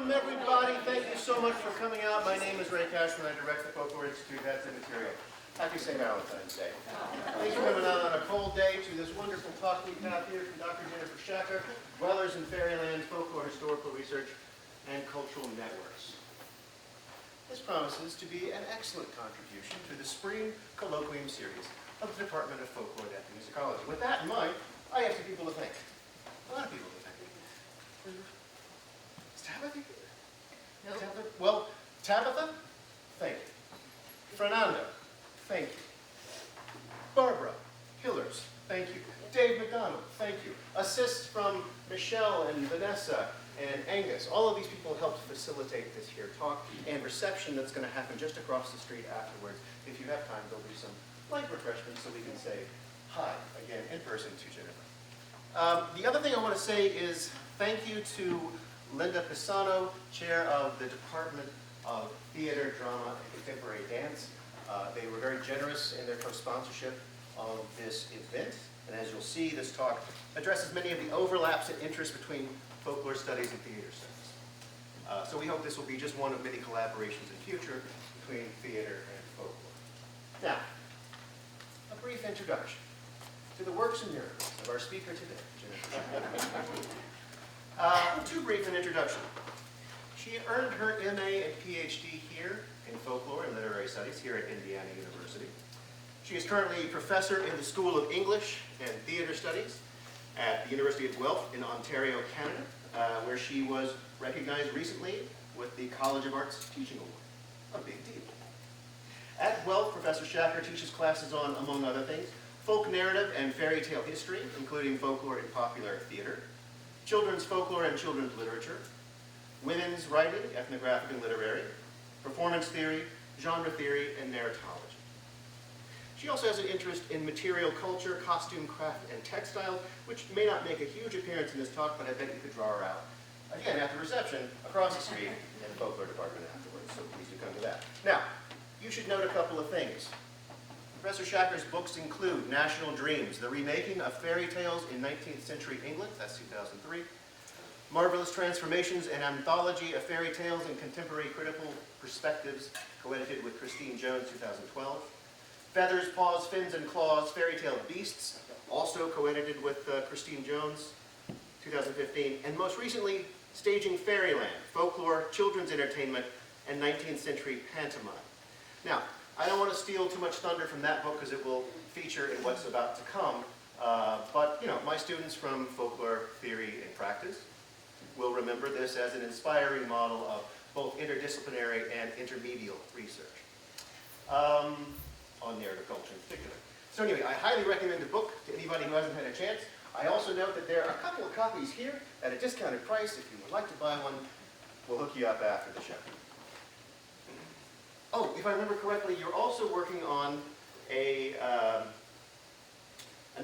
Welcome, everybody. Thank you so much for coming out. My name is Ray Cashman. I direct the Folklore Institute. That's the material. Happy St. Valentine's Day. Thanks for coming out on a cold day to this wonderful talk we have here from Dr. Jennifer Schacker, Dwellers in Fairyland, Folklore, Historical Research, and Cultural Networks. This promises to be an excellent contribution to the spring colloquium series of the Department of Folklore and Ethnomusicology. With that in mind, I have some people to thank. A lot of people to thank. Is Tabitha here? No. Tabitha? Well, Tabitha, thank you. Fernando, thank you. Barbara Hillers, thank you. Dave McDonald, thank you. Assists from Michelle and Vanessa and Angus. All of these people helped facilitate this here talk and reception that's going to happen just across the street afterwards. If you have time, there'll be some light refreshments so we can say hi again in person to Jennifer. The other thing I want to say is thank you to Linda Pisano, chair of the Department of Theater, Drama, and Contemporary Dance. They were very generous in their co-sponsorship of this event. And as you'll see, this talk addresses many of the overlaps and interests between folklore studies and theater studies. So we hope this will be just one of many collaborations in future between theater and folklore. Now, a brief introduction to the works and miracles of our speaker today, Jennifer. Too brief an introduction. She earned her MA and PhD here in folklore and literary studies here at Indiana University. She is currently a professor in the School of English and Theater Studies at the University of Guelph in Ontario, Canada, where she was recognized recently with the College of Arts Teaching Award. A big deal. At Guelph, Professor Schacker teaches classes on, among other things, folk narrative and fairy tale history, including folklore and popular theater, children's folklore and children's literature, women's writing, ethnographic and literary, performance theory, genre theory, and narratology. She also has an interest in material culture, costume, craft, and textile, which may not make a huge appearance in this talk, but I bet you could draw her out, again, after reception, across the street in the folklore department afterwards, so please do come to that. Now, you should note a couple of things. Professor Schacker's books include National Dreams, the remaking of fairy tales in 19th century England, that's 2003, Marvelous Transformations, an anthology of fairy tales and contemporary critical perspectives, co-edited with Christine Jones, 2012, Feathers, Paws, Fins, and Claws, Fairy Tale Beasts, also co-edited with Christine Jones, 2015, and most recently, Staging Fairyland, Folklore, Children's Entertainment, and 19th Century Pantomime. Now, I don't want to steal too much thunder from that book because it will feature in what's about to come, but you know, my students from folklore theory and practice will remember this as an inspiring model of both interdisciplinary and intermedial research on narrative culture in particular. So anyway, I highly recommend the book to anybody who hasn't had a chance. I also note that there are a couple of copies here at a discounted price. If you would like to buy one, we'll hook you up after the show. Oh, if I remember correctly, you're also working on an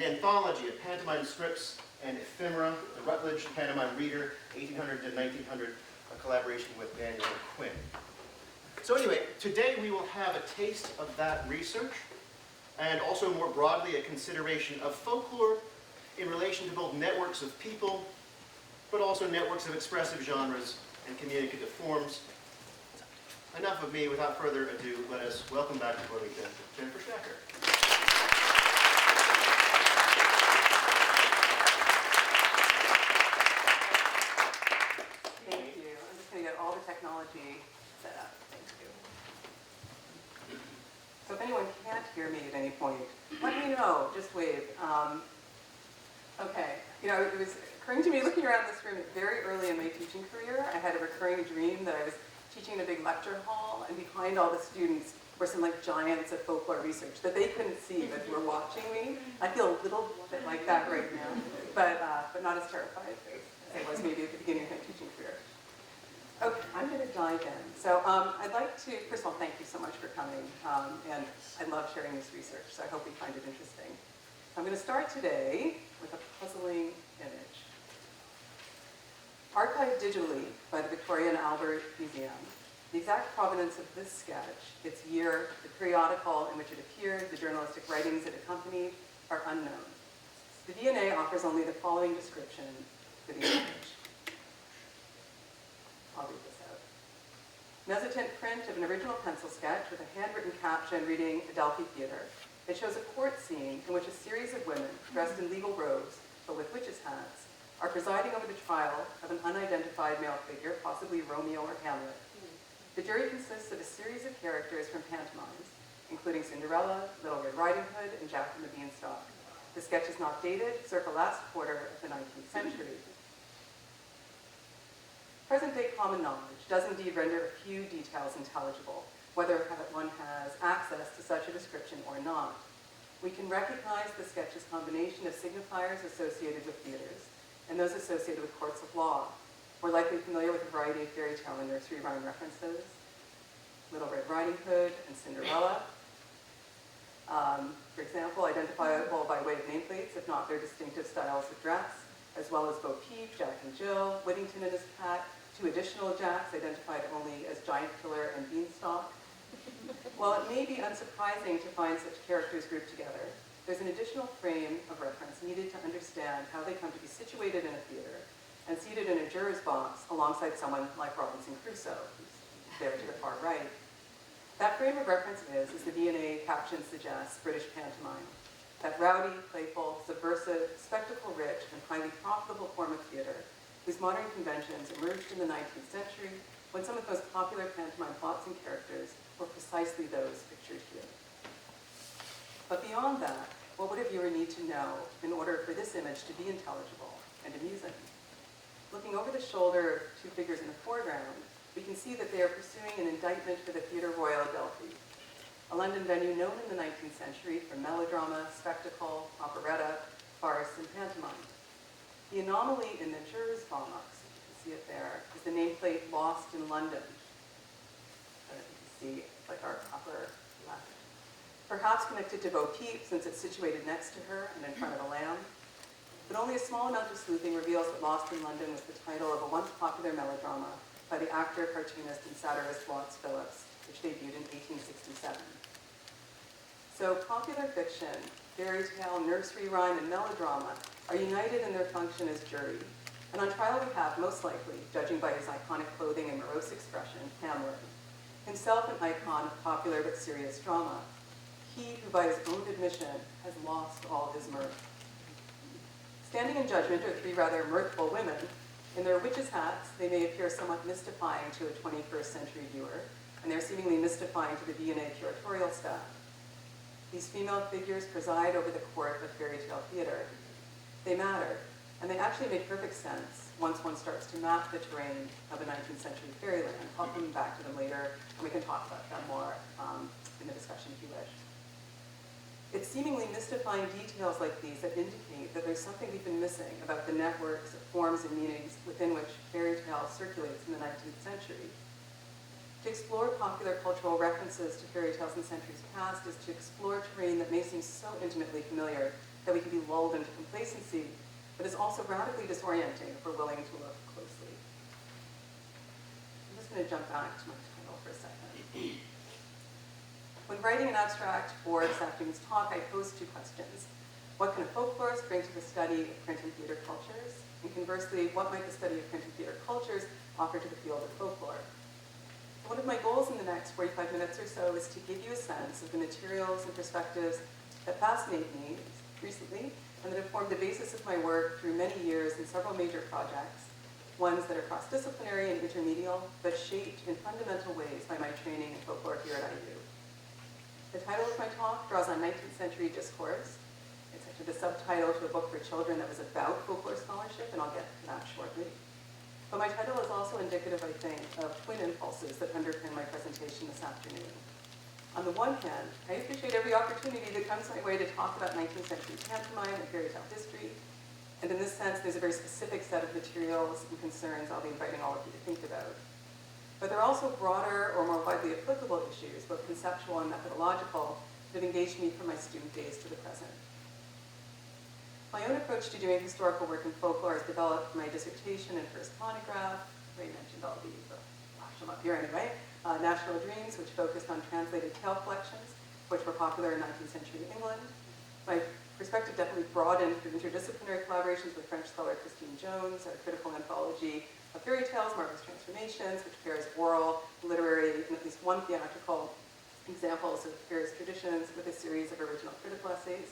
anthology of pantomime scripts and ephemera, the Rutledge Pantomime Reader, 1800 to 1900, a collaboration with Daniel Quinn. So anyway, today we will have a taste of that research, and also more broadly a consideration of folklore in relation to both networks of people, but also networks of expressive genres and communicative forms. Enough of me. Without further ado, let us welcome back to Burlington, Jennifer Schacker. Thank you. I'm just going to get all the technology set up. Thank you. So if anyone can't hear me at any point, let me know. Just wave. Okay. You know, it was occurring to me looking around this room very early in my teaching career. I had a recurring dream that I was teaching in a big lecture hall, and behind all the students were some like giants of folklore research that they couldn't see but were watching me. I feel a little bit like that right now, but not as terrified as I was maybe at the beginning of my teaching career. Okay, I'm going to dive in. So I'd like to, first of all, thank you so much for coming, and I love sharing this research, so I hope you find it interesting. I'm going to start today with a puzzling image. Archived digitally by the Victorian Albert Museum, the exact provenance of this sketch, its year, the periodical in which it appeared, the journalistic writings it accompanied, are unknown. The V&A offers only the following description for the image. I'll read this out. Mezzotint print of an original pencil sketch with a handwritten caption reading Adelphi Theatre. It shows a court scene in which a series of women, dressed in legal robes, but with witches' hats, are presiding over the trial of an unidentified male figure, possibly Romeo or Hamlet. The jury consists of a series of characters from pantomimes, including Cinderella, Little Red Riding Hood, and Jack and the Beanstalk. The sketch is not dated, circa last quarter of the 19th century. Present-day common knowledge does indeed render a few details intelligible, whether one has access to such a description or not. We can recognize the sketch's combination of signifiers associated with theaters and those associated with courts of law. We're likely familiar with a variety of fairy tale and nursery rhyme references, Little Red Riding Hood and Cinderella. For example, identifiable by way of nameplates, if not their distinctive styles of dress, as well as Bo Peep, Jack and Jill, Whittington and his cat, two additional Jacks identified only as Giant Killer and Beanstalk. While it may be unsurprising to find such characters grouped together, there's an additional frame of reference needed to understand how they come to be situated in a theater and seated in a juror's box alongside someone like Robinson Crusoe, who's there to the far right. That frame of reference is, as the V&A caption suggests, British pantomime. That rowdy, playful, subversive, spectacle-rich, and highly profitable form of theater, whose modern conventions emerged in the 19th century when some of the most popular pantomime plots and characters were precisely those pictured here. But beyond that, what would a viewer need to know in order for this image to be intelligible and amusing? Looking over the shoulder of two figures in the foreground, we can see that they are pursuing an indictment for the Theatre Royal Adelphi, a London venue known in the 19th century for melodrama, spectacle, operetta, farce, and pantomime. The anomaly in the juror's box, you can see it there, is the nameplate Lost in London. You can see like our upper left. Perhaps connected to Bo Peep, since it's situated next to her and in front of a lamb. But only a small amount of sleuthing reveals that Lost in London was the title of a once popular melodrama by the actor, cartoonist, and satirist Watts Phillips, which debuted in 1867. So popular fiction, fairy tale, nursery rhyme, and melodrama are united in their function as jury. And on trial we have, most likely, judging by his iconic clothing and morose expression, Hamlet, himself an icon of popular but serious drama. He who, by his own admission, has lost all his mirth. Standing in judgment are three rather mirthful women. In their witches' hats, they may appear somewhat mystifying to a 21st century viewer, and they're seemingly mystifying to the V&A curatorial staff. These female figures preside over the court of fairy tale theater. They matter, and they actually make perfect sense once one starts to map the terrain of a 19th century fairyland. I'll come back to them later, and we can talk about them more in the discussion if you wish. It's seemingly mystifying details like these that indicate that there's something we've been missing about the networks of forms and meanings within which fairy tale circulates in the 19th century. To explore popular cultural references to fairy tales in centuries past is to explore terrain that may seem so intimately familiar that we can be lulled into complacency, but is also radically disorienting if we're willing to look closely. I'm just going to jump back to my title for a second. When writing an abstract for this afternoon's talk, I posed two questions. What can a folklorist bring to the study of print and theater cultures? And conversely, what might the study of print and theater cultures offer to the field of folklore? So one of my goals in the next 45 minutes or so is to give you a sense of the materials and perspectives that fascinate me recently and that have formed the basis of my work through many years in several major projects, ones that are cross-disciplinary and intermedial, but shaped in fundamental ways by my training in folklore here at IU. The title of my talk draws on 19th century discourse. It's actually the subtitle to a book for children that was about folklore scholarship, and I'll get to that shortly. But my title is also indicative, I think, of twin impulses that underpin my presentation this afternoon. On the one hand, I appreciate every opportunity that comes my way to talk about 19th century pantomime and fairy tale history. And in this sense, there's a very specific set of materials and concerns I'll be inviting all of you to think about. But there are also broader or more widely applicable issues, both conceptual and methodological, that have engaged me from my student days to the present. My own approach to doing historical work in folklore has developed my dissertation and first monograph. Ray mentioned all these, but I'll flash them up here anyway. National Dreams, which focused on translated tale collections, which were popular in 19th century England. My perspective definitely broadened through interdisciplinary collaborations with French scholar Christine Jones, a critical anthology of fairy tales, Marvelous Transformations, which pairs oral, literary, and at least one theatrical examples of various traditions with a series of original critical essays.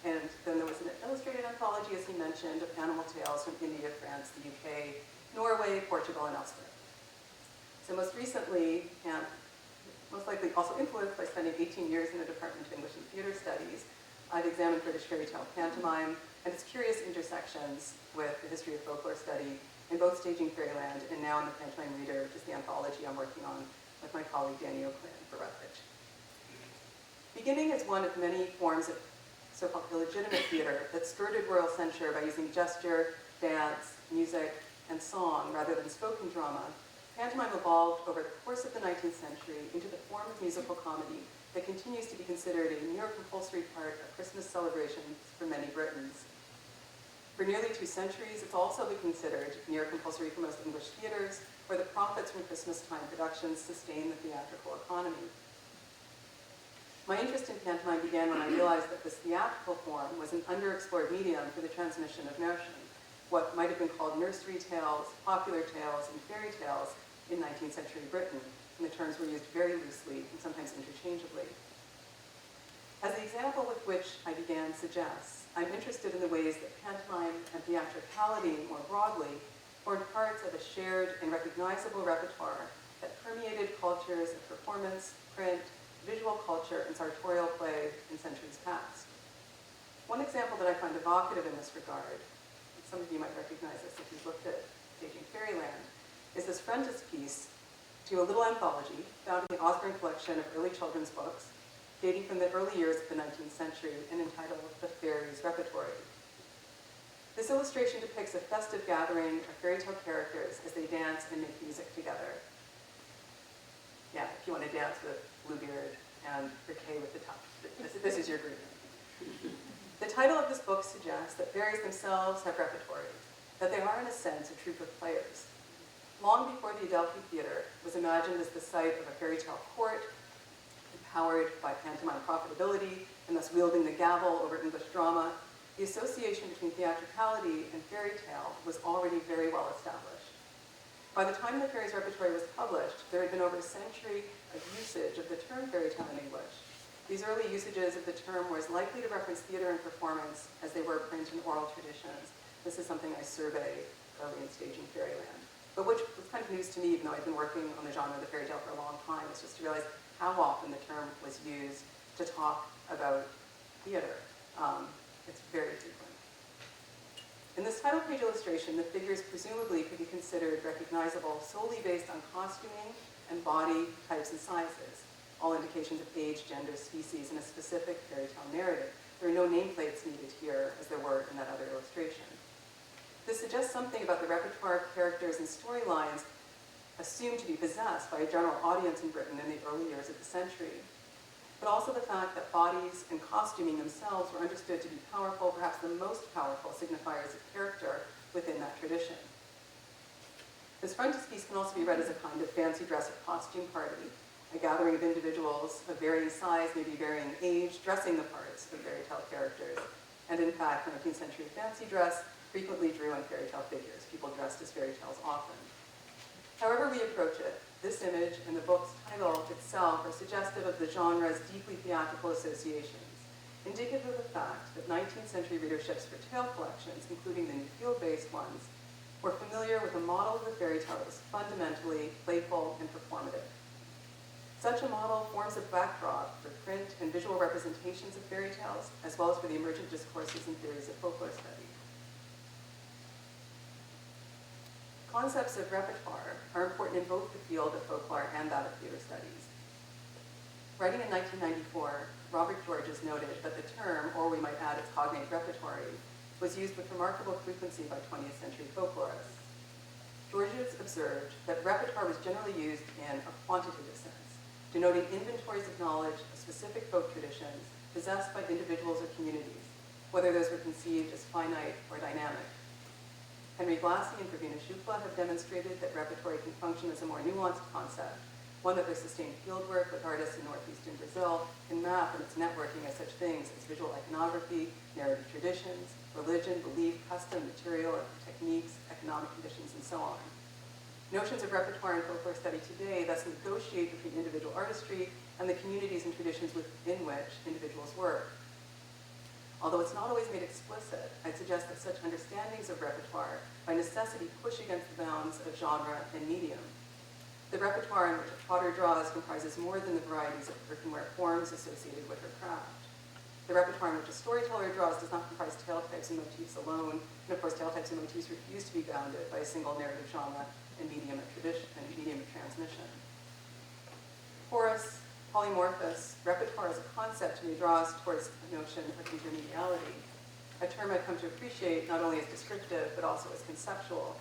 And then there was an illustrated anthology, as he mentioned, of animal tales from India, France, the UK, Norway, Portugal, and elsewhere. So most recently, and most likely also influenced by spending 18 years in the Department of English and Theatre Studies, I've examined British fairy tale pantomime and its curious intersections with the history of folklore study in both Staging Fairyland and now in the Pantomime Reader, which is the anthology I'm working on with my colleague Danny O'Quinn for Rutledge. Beginning as one of many forms of so-called illegitimate theater that skirted royal censure by using gesture, dance, music, and song rather than spoken drama, pantomime evolved over the course of the 19th century into the form of musical comedy that continues to be considered a near-compulsory part of Christmas celebrations for many Britons. For nearly 2 centuries, it's also been considered near-compulsory for most English theaters, where the profits from Christmas-time productions sustain the theatrical economy. My interest in pantomime began when I realized that this theatrical form was an underexplored medium for the transmission of notion, what might have been called nursery tales, popular tales, and fairy tales in 19th century Britain, and the terms were used very loosely and sometimes interchangeably. As the example with which I began suggests, I'm interested in the ways that pantomime and theatricality more broadly formed parts of a shared and recognizable repertoire that permeated cultures of performance, print, visual culture, and sartorial play in centuries past. One example that I find evocative in this regard, and some of you might recognize this if you've looked at Staging Fairyland, is this frontispiece to a little anthology found in the Osborne collection of early children's books, dating from the early years of the 19th century and entitled The Fairies' Repertoire. This illustration depicts a festive gathering of fairy tale characters as they dance and make music together. Yeah, if you want to dance with Bluebeard and Riquet with the Tuft, this is your group. The title of this book suggests that fairies themselves have repertory, that they are in a sense a troupe of players. Long before the Adelphi Theatre was imagined as the site of a fairy tale court, empowered by pantomime profitability and thus wielding the gavel over English drama, the association between theatricality and fairy tale was already very well established. By the time the Fairies' Repertoire was published, there had been over a century of usage of the term fairy tale in English. These early usages of the term were as likely to reference theater and performance as they were print and oral traditions. This is something I surveyed early in Staging Fairyland, but which was kind of news to me, even though I've been working on the genre of the fairy tale for a long time, is just to realize how often the term was used to talk about theater. It's very frequent. In this title page illustration, the figures presumably could be considered recognizable solely based on costuming and body types and sizes, all indications of age, gender, species, and a specific fairy tale narrative. There are no nameplates needed here, as there were in that other illustration. This suggests something about the repertoire of characters and storylines assumed to be possessed by a general audience in Britain in the early years of the century, but also the fact that bodies and costuming themselves were understood to be powerful, perhaps the most powerful signifiers of character within that tradition. This frontispiece can also be read as a kind of fancy dress or costume party, a gathering of individuals of varying size, maybe varying age, dressing the parts of fairy tale characters. And in fact, 19th century fancy dress frequently drew on fairy tale figures. People dressed as fairy tales often. However we approach it, this image and the book's title itself are suggestive of the genre's deeply theatrical associations, indicative of the fact that 19th century readerships for tale collections, including the new field-based ones, were familiar with a model of the fairy tale that was fundamentally playful and performative. Such a model forms a backdrop for print and visual representations of fairy tales, as well as for the emergent discourses and theories of folklore study. Concepts of repertoire are important in both the field of folklore and that of theater studies. Writing in 1994, Robert Georges noted that the term, or we might add its cognate repertoire, was used with remarkable frequency by 20th century folklorists. Georges observed that repertoire was generally used in a quantitative sense, denoting inventories of knowledge of specific folk traditions possessed by individuals or communities, whether those were conceived as finite or dynamic. Henry Blassie and Pravina Shukla have demonstrated that repertoire can function as a more nuanced concept, one that their sustained fieldwork with artists in northeastern Brazil can map in its networking of such things as visual iconography, narrative traditions, religion, belief, custom, material, techniques, economic conditions, and so on. Notions of repertoire and folklore study today thus negotiate between individual artistry and the communities and traditions within which individuals work. Although it's not always made explicit, I'd suggest that such understandings of repertoire by necessity push against the bounds of genre and medium. The repertoire in which a potter draws comprises more than the varieties of earthenware forms associated with her craft. The repertoire in which a storyteller draws does not comprise tale types and motifs alone, and of course tale types and motifs refuse to be bounded by a single narrative genre and medium of tradition and medium of transmission. Porous, polymorphous, repertoire as a concept to me draws towards the notion of intermediality, a term I've come to appreciate not only as descriptive but also as conceptual.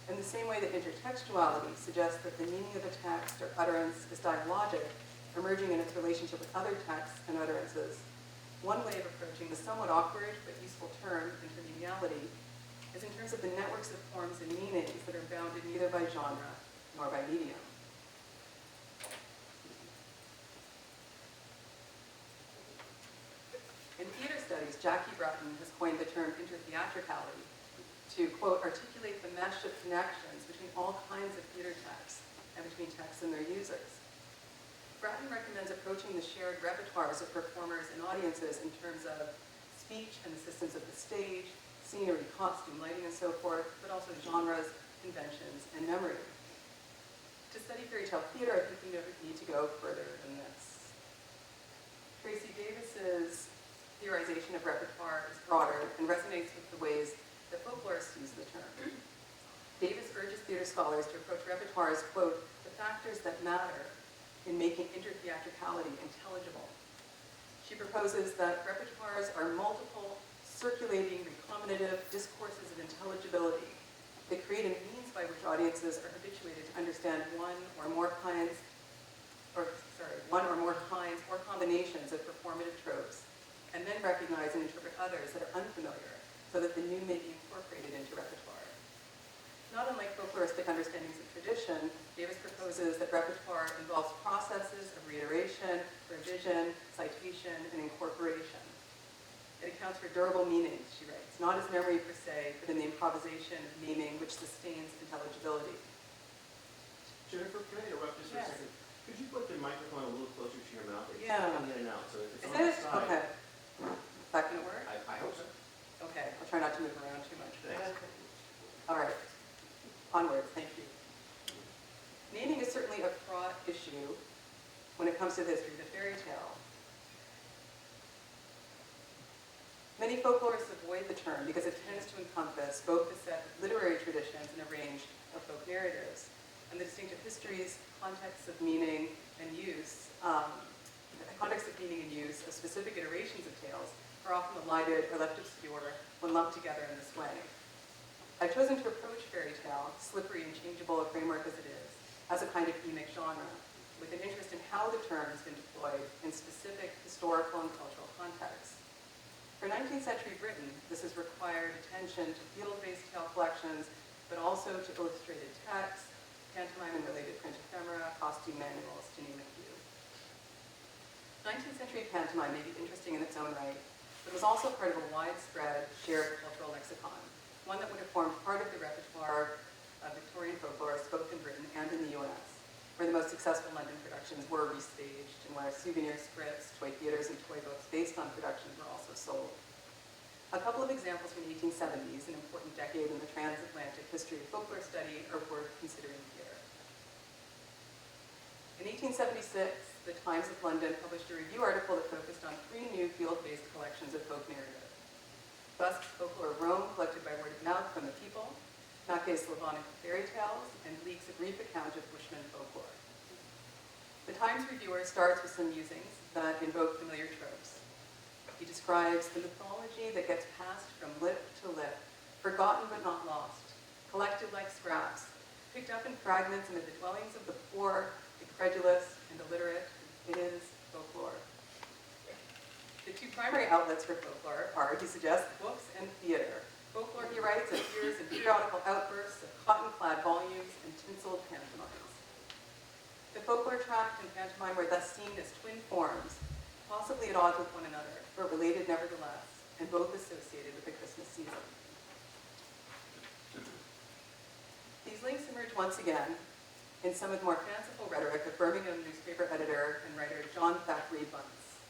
In the same way that intertextuality suggests that the meaning of a text or utterance is dialogic, emerging in its relationship with other texts and utterances, one way of approaching the somewhat awkward but useful term intermediality is in terms of the networks of forms and meanings that are bounded neither by genre nor by medium. In theater studies, Jackie Bratton has coined the term intertheatricality to, quote, articulate the mesh of connections between all kinds of theater texts and between texts and their users. Bratton recommends approaching the shared repertoires of performers and audiences in terms of speech and the systems of the stage, scenery, costume, lighting, and so forth, but also genres, conventions, and memory. To study fairy tale theater, I think we need to go further than this. Tracy Davis's theorization of repertoire is broader and resonates with the ways that folklorists use the term. Davis urges theater scholars to approach repertoire as, quote, the factors that matter in making intertheatricality intelligible. She proposes that repertoires are multiple, circulating, recombinative discourses of intelligibility that create a means by which audiences are habituated to understand one or more kinds or combinations of performative tropes, and then recognize and interpret others that are unfamiliar so that the new may be incorporated into repertoire. Not unlike folkloristic understandings of tradition, Davis proposes that repertoire involves processes of reiteration, revision, citation, and incorporation. It accounts for durable meanings, she writes, not as memory per se, but in the improvisation of naming which sustains intelligibility. Jennifer, can I interrupt just for a second? Could you put the microphone a little closer to your mouth? It's Yeah. coming in and out, so it's Is on the it? side. Okay. Is that going to work? I hope so. Okay, I'll try not to move around too much. All right. Onward, thank you. Naming is certainly a fraught issue when it comes to the history of the fairy tale. Many folklorists avoid the term because it tends to encompass both the set of literary traditions and a range of folk narratives, and the distinctive histories, contexts of meaning and use, of specific iterations of tales are often elided or left obscure when lumped together in this way. I've chosen to approach fairy tale, slippery and changeable a framework as it is, as a kind of emic genre, with an interest in how the term has been deployed in specific historical and cultural contexts. For 19th century Britain, this has required attention to field-based tale collections, but also to illustrated texts, pantomime and related print ephemera, costume manuals, to name a few. 19th century pantomime may be interesting in its own right, but was also part of a widespread shared cultural lexicon, one that would have formed part of the repertoire of Victorian folklorists both in Britain and in the US, where the most successful London productions were restaged and where souvenir scripts, toy theaters, and toy books based on productions were also sold. A couple of examples from the 1870s, an important decade in the transatlantic history of folklore study, are worth considering here. In 1876, the Times of London published a review article that focused on 3 new field-based collections of folk narrative. Busk's Folklore of Rome, collected by word of mouth from the people, Mackay's Slavonic fairy tales, and Bleak's A Brief Account of Bushman Folklore. The Times reviewer starts with some musings that invoke familiar tropes. He describes the mythology that gets passed from lip to lip, forgotten but not lost, collected like scraps, picked up in fragments amid the dwellings of the poor, the credulous, and illiterate. It is folklore. The 2 primary outlets for folklore are, he suggests, books and theater. Folklore, he writes, appears in periodical outbursts of cotton-clad volumes and tinseled pantomimes. The folklore tract and pantomime were thus seen as twin forms, possibly at odds with one another, but related nevertheless, and both associated with the Christmas season. These links emerge once again in some of the more fanciful rhetoric of Birmingham newspaper editor and writer John Thackeray Bunce.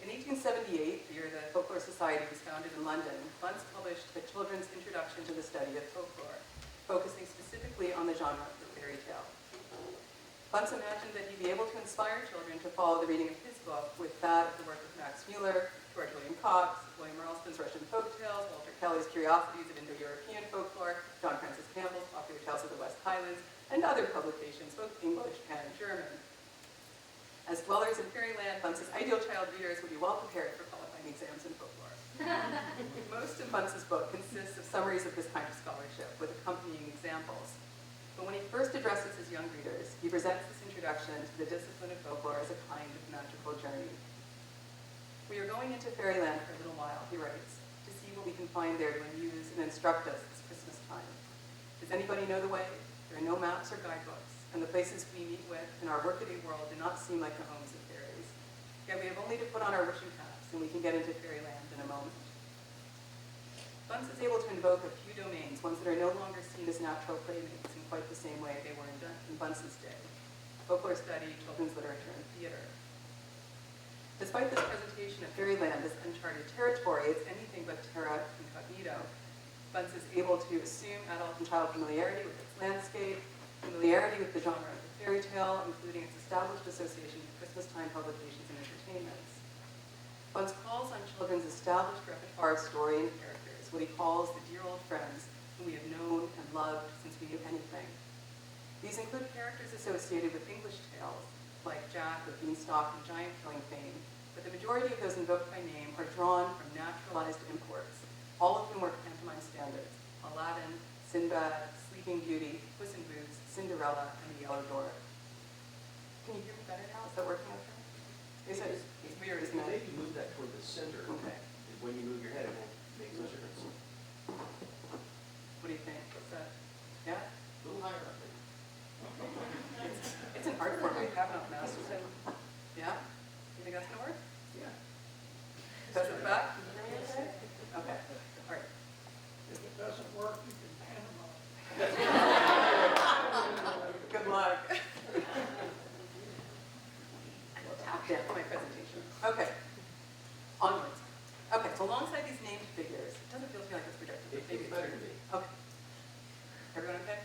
In 1878, the year the Folklore Society was founded in London, Bunce published a children's introduction to the study of folklore, focusing specifically on the genre of the fairy tale. Bunce imagined that he'd be able to inspire children to follow the reading of his book with that of the work of Max Muller, George William Cox, William Ralston's Russian Folk Tales, Walter Kelly's Curiosities of Indo-European Folklore, John Francis Campbell's Popular Tales of the West Highlands, and other publications, both English and German. As dwellers in fairyland, Bunce's ideal child readers would be well prepared for qualifying exams in folklore. Most of Bunce's book consists of summaries of this kind of scholarship, with accompanying examples. But when he first addresses his young readers, he presents this introduction to the discipline of folklore as a kind of magical journey. We are going into fairyland for a little while, he writes, to see what we can find there to amuse and instruct us this Christmas time. Does anybody know the way? There are no maps or guidebooks, and the places we meet with in our workaday world do not seem like the homes of fairies. Yet we have only to put on our wishing caps, and we can get into fairyland in a moment. Bunce is able to invoke a few domains, ones that are no longer seen as natural playmates in quite the same way they were in Bunce's day. Folklore study, children's literature, and theater. Despite this presentation of fairyland as uncharted territory, it's anything but terra incognito. Bunce is able to assume adult and child familiarity with its landscape, familiarity with the genre of the fairy tale, including its established association with Christmas-time publications and entertainments. Bunce calls on children's established repertoire of story and characters, what he calls the dear old friends whom we have known and loved since we knew anything. These include characters associated with English tales, like Jack of Beanstalk and giant killing fame, but the majority of those invoked by name are drawn from naturalized imports, all of whom are pantomime standards: Aladdin, Sinbad, Sleeping Beauty, Puss in Boots, Cinderella, and the Yellow Dwarf. Can you hear me better now? Is that working okay? It's weird, isn't it? Maybe move that toward the center. Okay. When you move your head, it won't make much difference. What do you think? What's that? Yeah? A little higher, I think. It's an art form. I have not mastered it. Yeah? You think that's going to work? Yeah. Does it back? Can you hear me okay? Okay. All right. If it doesn't work, you can pantomime. Good luck. Tap down my presentation. Okay. Onwards. Okay, so alongside these named figures, it doesn't feel to me like it's projected, but maybe It's better to be. Okay. Everyone okay?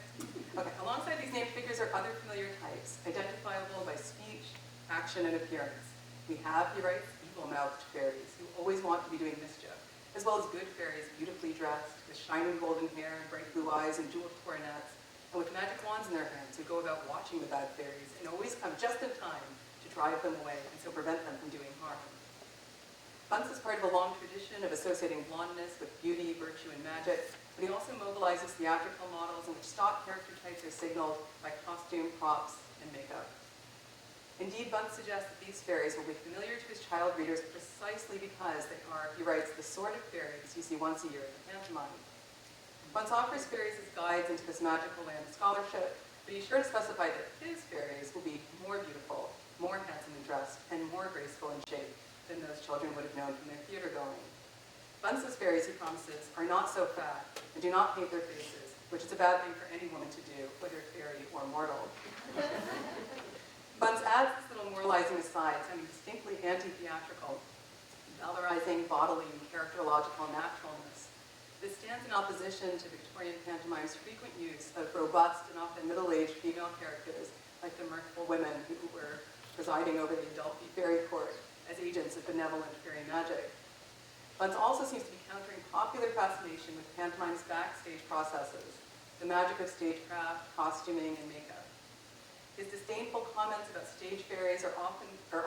Okay, alongside these named figures are other familiar types, identifiable by speech, action, and appearance. We have, he writes, evil-mouthed fairies who always want to be doing mischief, as well as good fairies beautifully dressed, with shining golden hair, bright blue eyes, and jeweled coronets, and with magic wands in their hands who go about watching the bad fairies and always come just in time to drive them away and so prevent them from doing harm. Bunce is part of a long tradition of associating blondness with beauty, virtue, and magic, but he also mobilizes theatrical models in which stock character types are signaled by costume, props, and makeup. Indeed, Bunce suggests that these fairies will be familiar to his child readers precisely because they are, he writes, the sort of fairies you see once a year in the pantomime. Bunce offers fairies as guides into this magical land of scholarship, but he's sure to specify that his fairies will be more beautiful, more handsomely dressed, and more graceful in shape than those children would have known from their theater going. Bunce's fairies, he promises, are not so fat and do not paint their faces, which is a bad thing for any woman to do, whether fairy or mortal. Bunce adds this little moralizing aside, sounding distinctly anti-theatrical, valorizing bodily and characterological naturalness. This stands in opposition to Victorian pantomime's frequent use of robust and often middle-aged female characters, like the mirthful women who were presiding over the adult fairy court as agents of benevolent fairy magic. Bunce also seems to be countering popular fascination with pantomime's backstage processes, the magic of stagecraft, costuming, and makeup. His disdainful comments about stage fairies are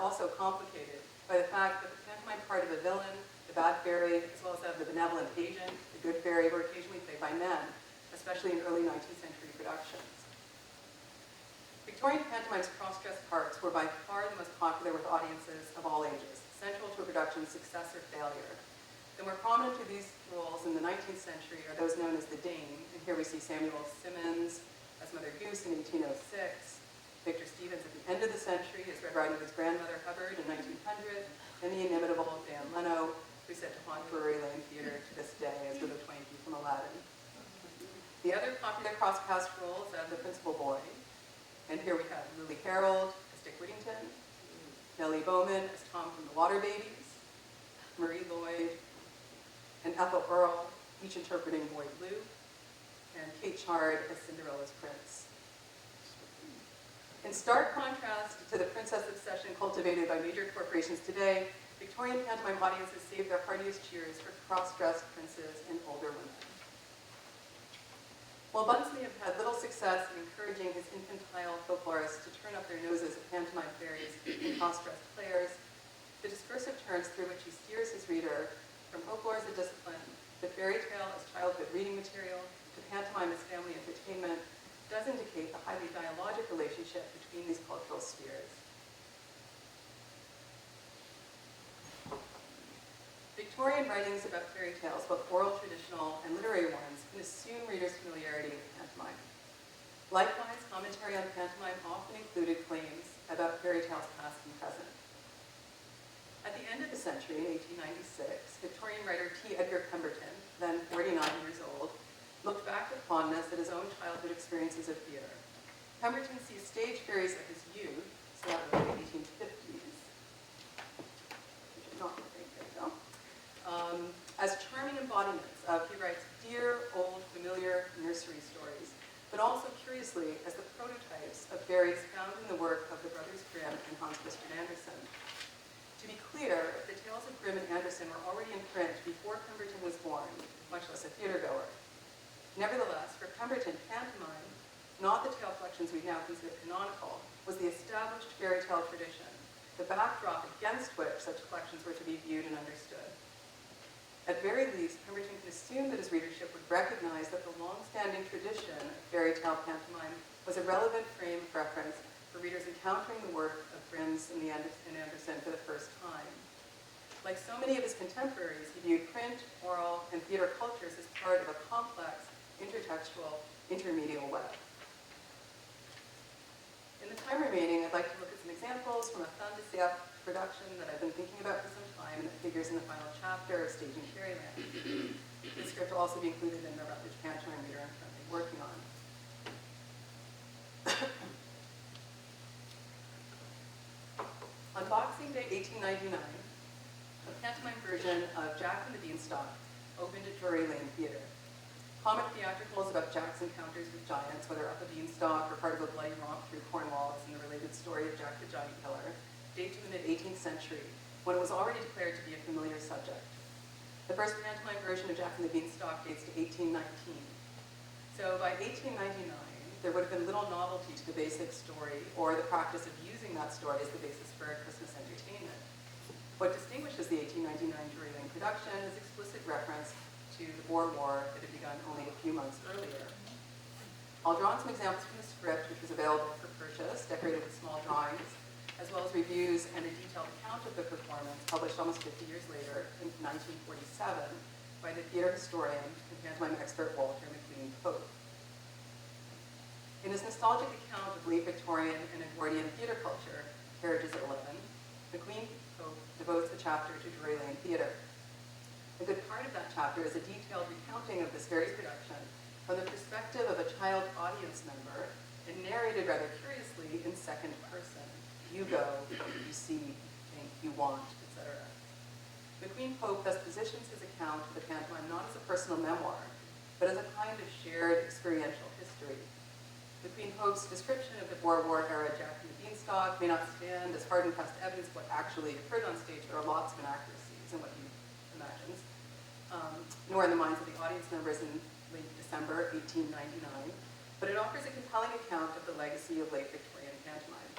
also complicated by the fact that the pantomime part of the villain, the bad fairy, as well as that of the benevolent agent, the good fairy, were occasionally played by men, especially in early 19th century productions. Victorian pantomime's cross-dressed parts were by far the most popular with audiences of all ages, central to a production's success or failure. The more prominent of these roles in the 19th century are those known as the Dame, and here we see Samuel Simmons as Mother Goose in 1806, Victor Stevens at the end of the century as Red Riding Hood's grandmother Hubbard in 1900, and the inimitable Dan Leno, who's said to haunt Drury Lane Theatre to this day as Widow Twankey from Aladdin. The other popular cross-cast roles are the principal boy. And here we have Lily Harold as Dick Whittington, Nellie Bowman as Tom from the Water Babies, Marie Lloyd, and Ethel Earl, each interpreting Boy Blue, and Kate Chard as Cinderella's prince. In stark contrast to the princess obsession cultivated by major corporations today, Victorian pantomime audiences saved their heartiest cheers for cross-dressed princes and older women. While Bunce may have had little success in encouraging his infantile folklorists to turn up their noses at pantomime fairies and cross-dressed players, the discursive turns through which he steers his reader from folklore as a discipline, to fairy tale as childhood reading material, to pantomime as family entertainment, does indicate a highly dialogic relationship between these cultural spheres. Victorian writings about fairy tales, both oral, traditional, and literary ones, can assume readers' familiarity with pantomime. Likewise, commentary on pantomime often included claims about fairy tales past and present. At the end of the century, in 1896, Victorian writer T. Edgar Pemberton, then 49 years old, looked back with fondness at his own childhood experiences of theater. Pemberton sees stage fairies of his youth, so that was the 1850s, which is not great, there you go, as charming embodiments of, he writes, dear, old, familiar nursery stories, but also, curiously, as the prototypes of fairies found in the work of the Brothers Grimm and Hans Christian Andersen. To be clear, the tales of Grimm and Andersen were already in print before Pemberton was born, much less a theater-goer. Nevertheless, for Pemberton, pantomime, not the tale collections we now consider canonical, was the established fairy tale tradition, the backdrop against which such collections were to be viewed and understood. At very least, Pemberton can assume that his readership would recognize that the long-standing tradition of fairy tale pantomime was a relevant frame of reference for readers encountering the work of Grimm's and Andersen for the first time. Like so many of his contemporaries, he viewed print, oral, and theater cultures as part of a complex, intertextual, intermedial web. In the time remaining, I'd like to look at some examples from a fin de siècle production that I've been thinking about for some time and that figures in the final chapter of Staging Fairyland. This script will also be included in the Rutledge pantomime reader I'm currently working on. On Boxing Day 1899, a pantomime version of Jack and the Beanstalk opened at Drury Lane Theatre. Comic theatricals about Jack's encounters with giants, whether up a beanstalk or part of a bloody romp through Cornwallis and the related story of Jack the Giant Killer, date to the mid-18th century, when it was already declared to be a familiar subject. The first pantomime version of Jack and the Beanstalk dates to 1819. So by 1899, there would have been little novelty to the basic story or the practice of using that story as the basis for a Christmas entertainment. What distinguishes the 1899 Drury Lane production is explicit reference to the Boer War that had begun only a few months earlier. I'll draw on some examples from the script, which was available for purchase, decorated with small drawings, as well as reviews and a detailed account of the performance, published almost 50 years later in 1947 by the theater historian and pantomime expert Walter McLean Pope. In his nostalgic account of late Victorian and Edwardian theater culture, Carriages at 11, McLean Pope devotes the chapter to Drury Lane Theatre. A good part of that chapter is a detailed recounting of this very production from the perspective of a child audience member and narrated rather curiously in second person. You go, you see, you think, you want, etc. McLean Pope thus positions his account of the pantomime not as a personal memoir, but as a kind of shared experiential history. McLean Pope's description of the Boer War era Jack and the Beanstalk may not stand as hard and fast evidence of what actually occurred on stage. There are lots of inaccuracies in what he imagines, nor in the minds of the audience members in late December 1899, but it offers a compelling account of the legacy of late Victorian pantomime.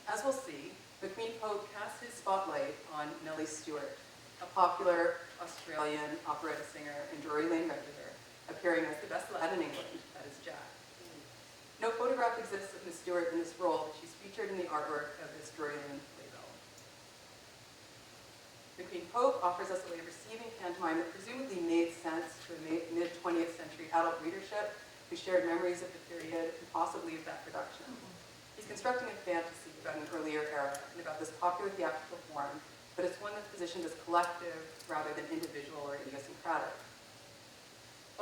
As we'll see, McLean Pope casts his spotlight on Nellie Stewart, a popular Australian operetta singer and Drury Lane regular, appearing as the best lad in England, that is Jack. No photograph exists of Miss Stewart in this role, but she's featured in the artwork of this Drury Lane playbill. McLean Pope offers us a way of receiving pantomime that presumably made sense to a mid-20th century adult readership who shared memories of the period and possibly of that production. He's constructing a fantasy about an earlier era and about this popular theatrical form, but it's one that's positioned as collective rather than individual or idiosyncratic.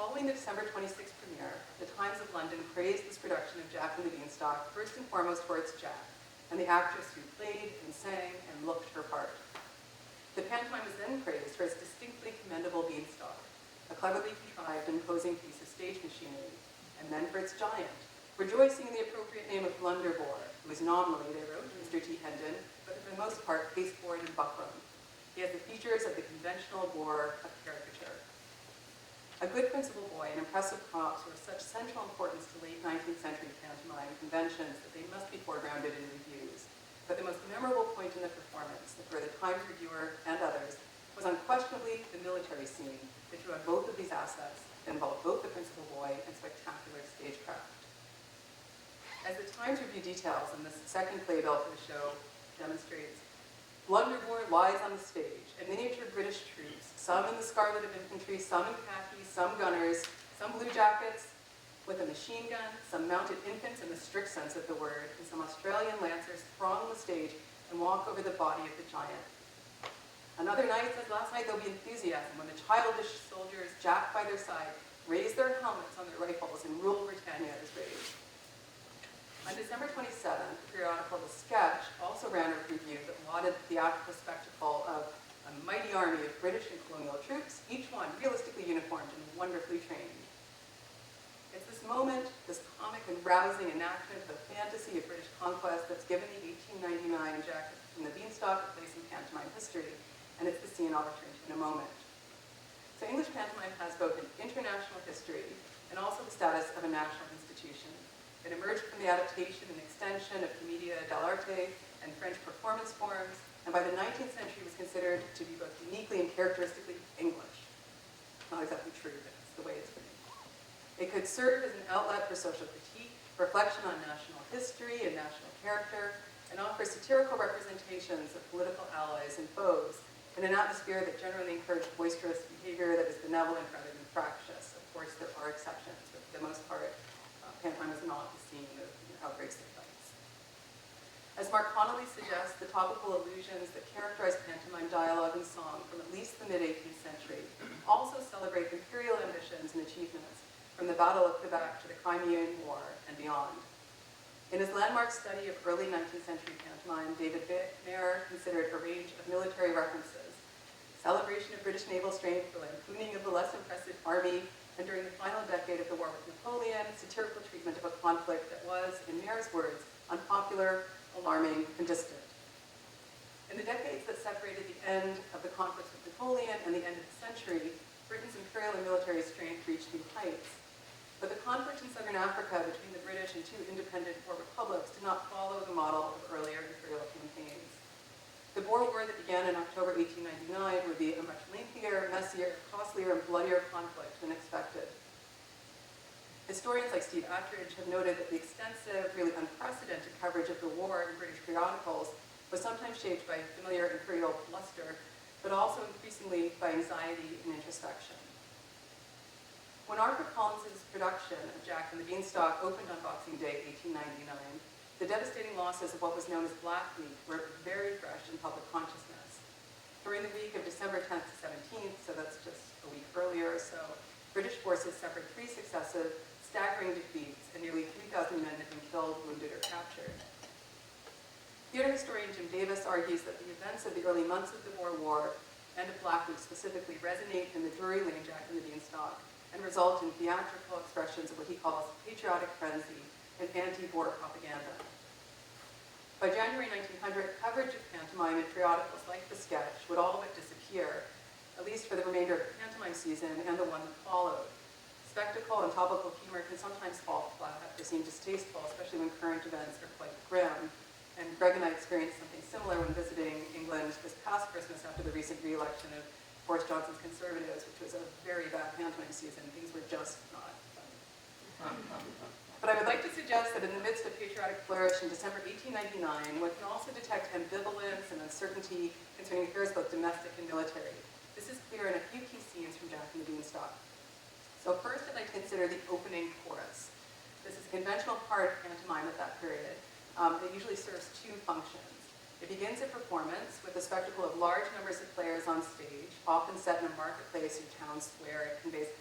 Following the December 26th premiere, the Times of London praised this production of Jack and the Beanstalk first and foremost for its Jack, and the actress who played and sang and looked her part. The pantomime was then praised for its distinctly commendable Beanstalk, a cleverly contrived and imposing piece of stage machinery, and then for its giant, rejoicing in the appropriate name of Blunderbore, who is nominally, they wrote, Mr. T. Hendon, but for the most part pasteboard and buckram. He has the features of the conventional boor of caricature. A good principal boy and impressive props were of such central importance to late 19th century pantomime conventions that they must be foregrounded in reviews. But the most memorable point in the performance, for the Times reviewer and others, was unquestionably the military scene that drew on both of these assets that involved both the principal boy and spectacular stagecraft. As the Times review details, and this second playbill for the show demonstrates, Blunderbore lies on the stage, a miniature British troops, some in the scarlet of infantry, some in khaki, some gunners, some blue jackets with a machine gun, some mounted infants in the strict sense of the word, and some Australian lancers throng the stage and walk over the body of the giant. Another night, says last night, there'll be enthusiasm when the childish soldiers, Jack by their side, raise their helmets on their rifles and rule Britannia as raised. On December 27th, the periodical The Sketch also ran a review that lauded the theatrical spectacle of a mighty army of British and colonial troops, each one realistically uniformed and wonderfully trained. It's this moment, this comic and rousing enactment of the fantasy of British conquest that's given the 1899 Jack and the Beanstalk a place in pantomime history, and it's the scene I'll return to in a moment. So English pantomime has both an international history and also the status of a national institution. It emerged from the adaptation and extension of commedia dell'arte and French performance forms, and by the 19th century was considered to be both uniquely and characteristically English. Not exactly true, but it's the way it's been. It could serve as an outlet for social critique, reflection on national history and national character, and offer satirical representations of political allies and foes in an atmosphere that generally encouraged boisterous behavior that is benevolent rather than fractious. Of course, there are exceptions, but for the most part, pantomime is not the scene of outbreaks of fights. As Mark Connolly suggests, the topical allusions that characterize pantomime dialogue and song from at least the mid-18th century also celebrate imperial ambitions and achievements from the Battle of Quebec to the Crimean War and beyond. In his landmark study of early 19th century pantomime, David Mayer considered a range of military references: celebration of British naval strength, the lampooning of the less impressive army, and during the final decade of the war with Napoleon, satirical treatment of a conflict that was, in Mayer's words, unpopular, alarming, and distant. In the decades that separated the end of the conflicts with Napoleon and the end of the century, Britain's imperial and military strength reached new heights. But the conflict in southern Africa between the British and two independent war republics did not follow the model of earlier imperial campaigns. The Boer War that began in October 1899 would be a much lengthier, messier, costlier, and bloodier conflict than expected. Historians like Steve Attridge have noted that the extensive, really unprecedented coverage of the war in British periodicals was sometimes shaped by familiar imperial bluster, but also increasingly by anxiety and introspection. When Arthur Collins's production of Jack and the Beanstalk opened on Boxing Day 1899, the devastating losses of what was known as Black Week were very fresh in public consciousness. During the week of December 10th to 17th, so that's just a week earlier or so, British forces suffered 3 successive, staggering defeats, and nearly 3,000 men had been killed, wounded, or captured. Theater historian Jim Davis argues that the events of the early months of the Boer War and of Black Week specifically resonate in the Drury Lane Jack and the Beanstalk and result in theatrical expressions of what he calls patriotic frenzy and anti-Boer propaganda. By January 1900, coverage of pantomime in periodicals like The Sketch would all but disappear, at least for the remainder of the pantomime season and the one that followed. Spectacle and topical humor can sometimes fall flat or seem distasteful, especially when current events are quite grim. And Greg and I experienced something similar when visiting England this past Christmas after the recent re-election of Boris Johnson's Conservatives, which was a very bad pantomime season. Things were just not funny. But I would like to suggest that in the midst of patriotic flourish in December 1899, one can also detect ambivalence and uncertainty concerning affairs both domestic and military. This is clear in a few key scenes from Jack and the Beanstalk. So first, I'd like to consider the opening chorus. This is a conventional part of pantomime at that period. It usually serves 2 functions. It begins a performance with a spectacle of large numbers of players on stage, often set in a marketplace or town square. It conveys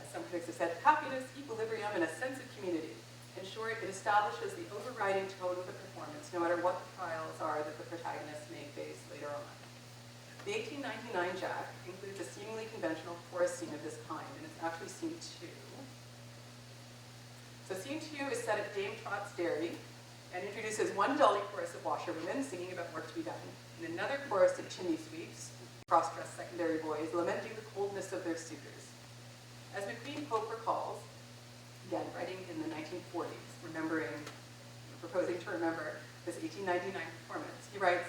a some critics have said, happiness, equilibrium, and a sense of community. In short, it establishes the overriding tone of the performance, no matter what the trials are that the protagonists may face later on. The 1899 Jack includes a seemingly conventional chorus scene of this kind, and it's actually scene 2. So scene 2 is set at Dame Trot's dairy and introduces one jolly chorus of washerwomen singing about work to be done, and another chorus of chimney sweeps, cross-dressed secondary boys, lamenting the coldness of their suitors. As McQueen Pope recalls, again, writing in the 1940s, proposing to remember this 1899 performance, he writes,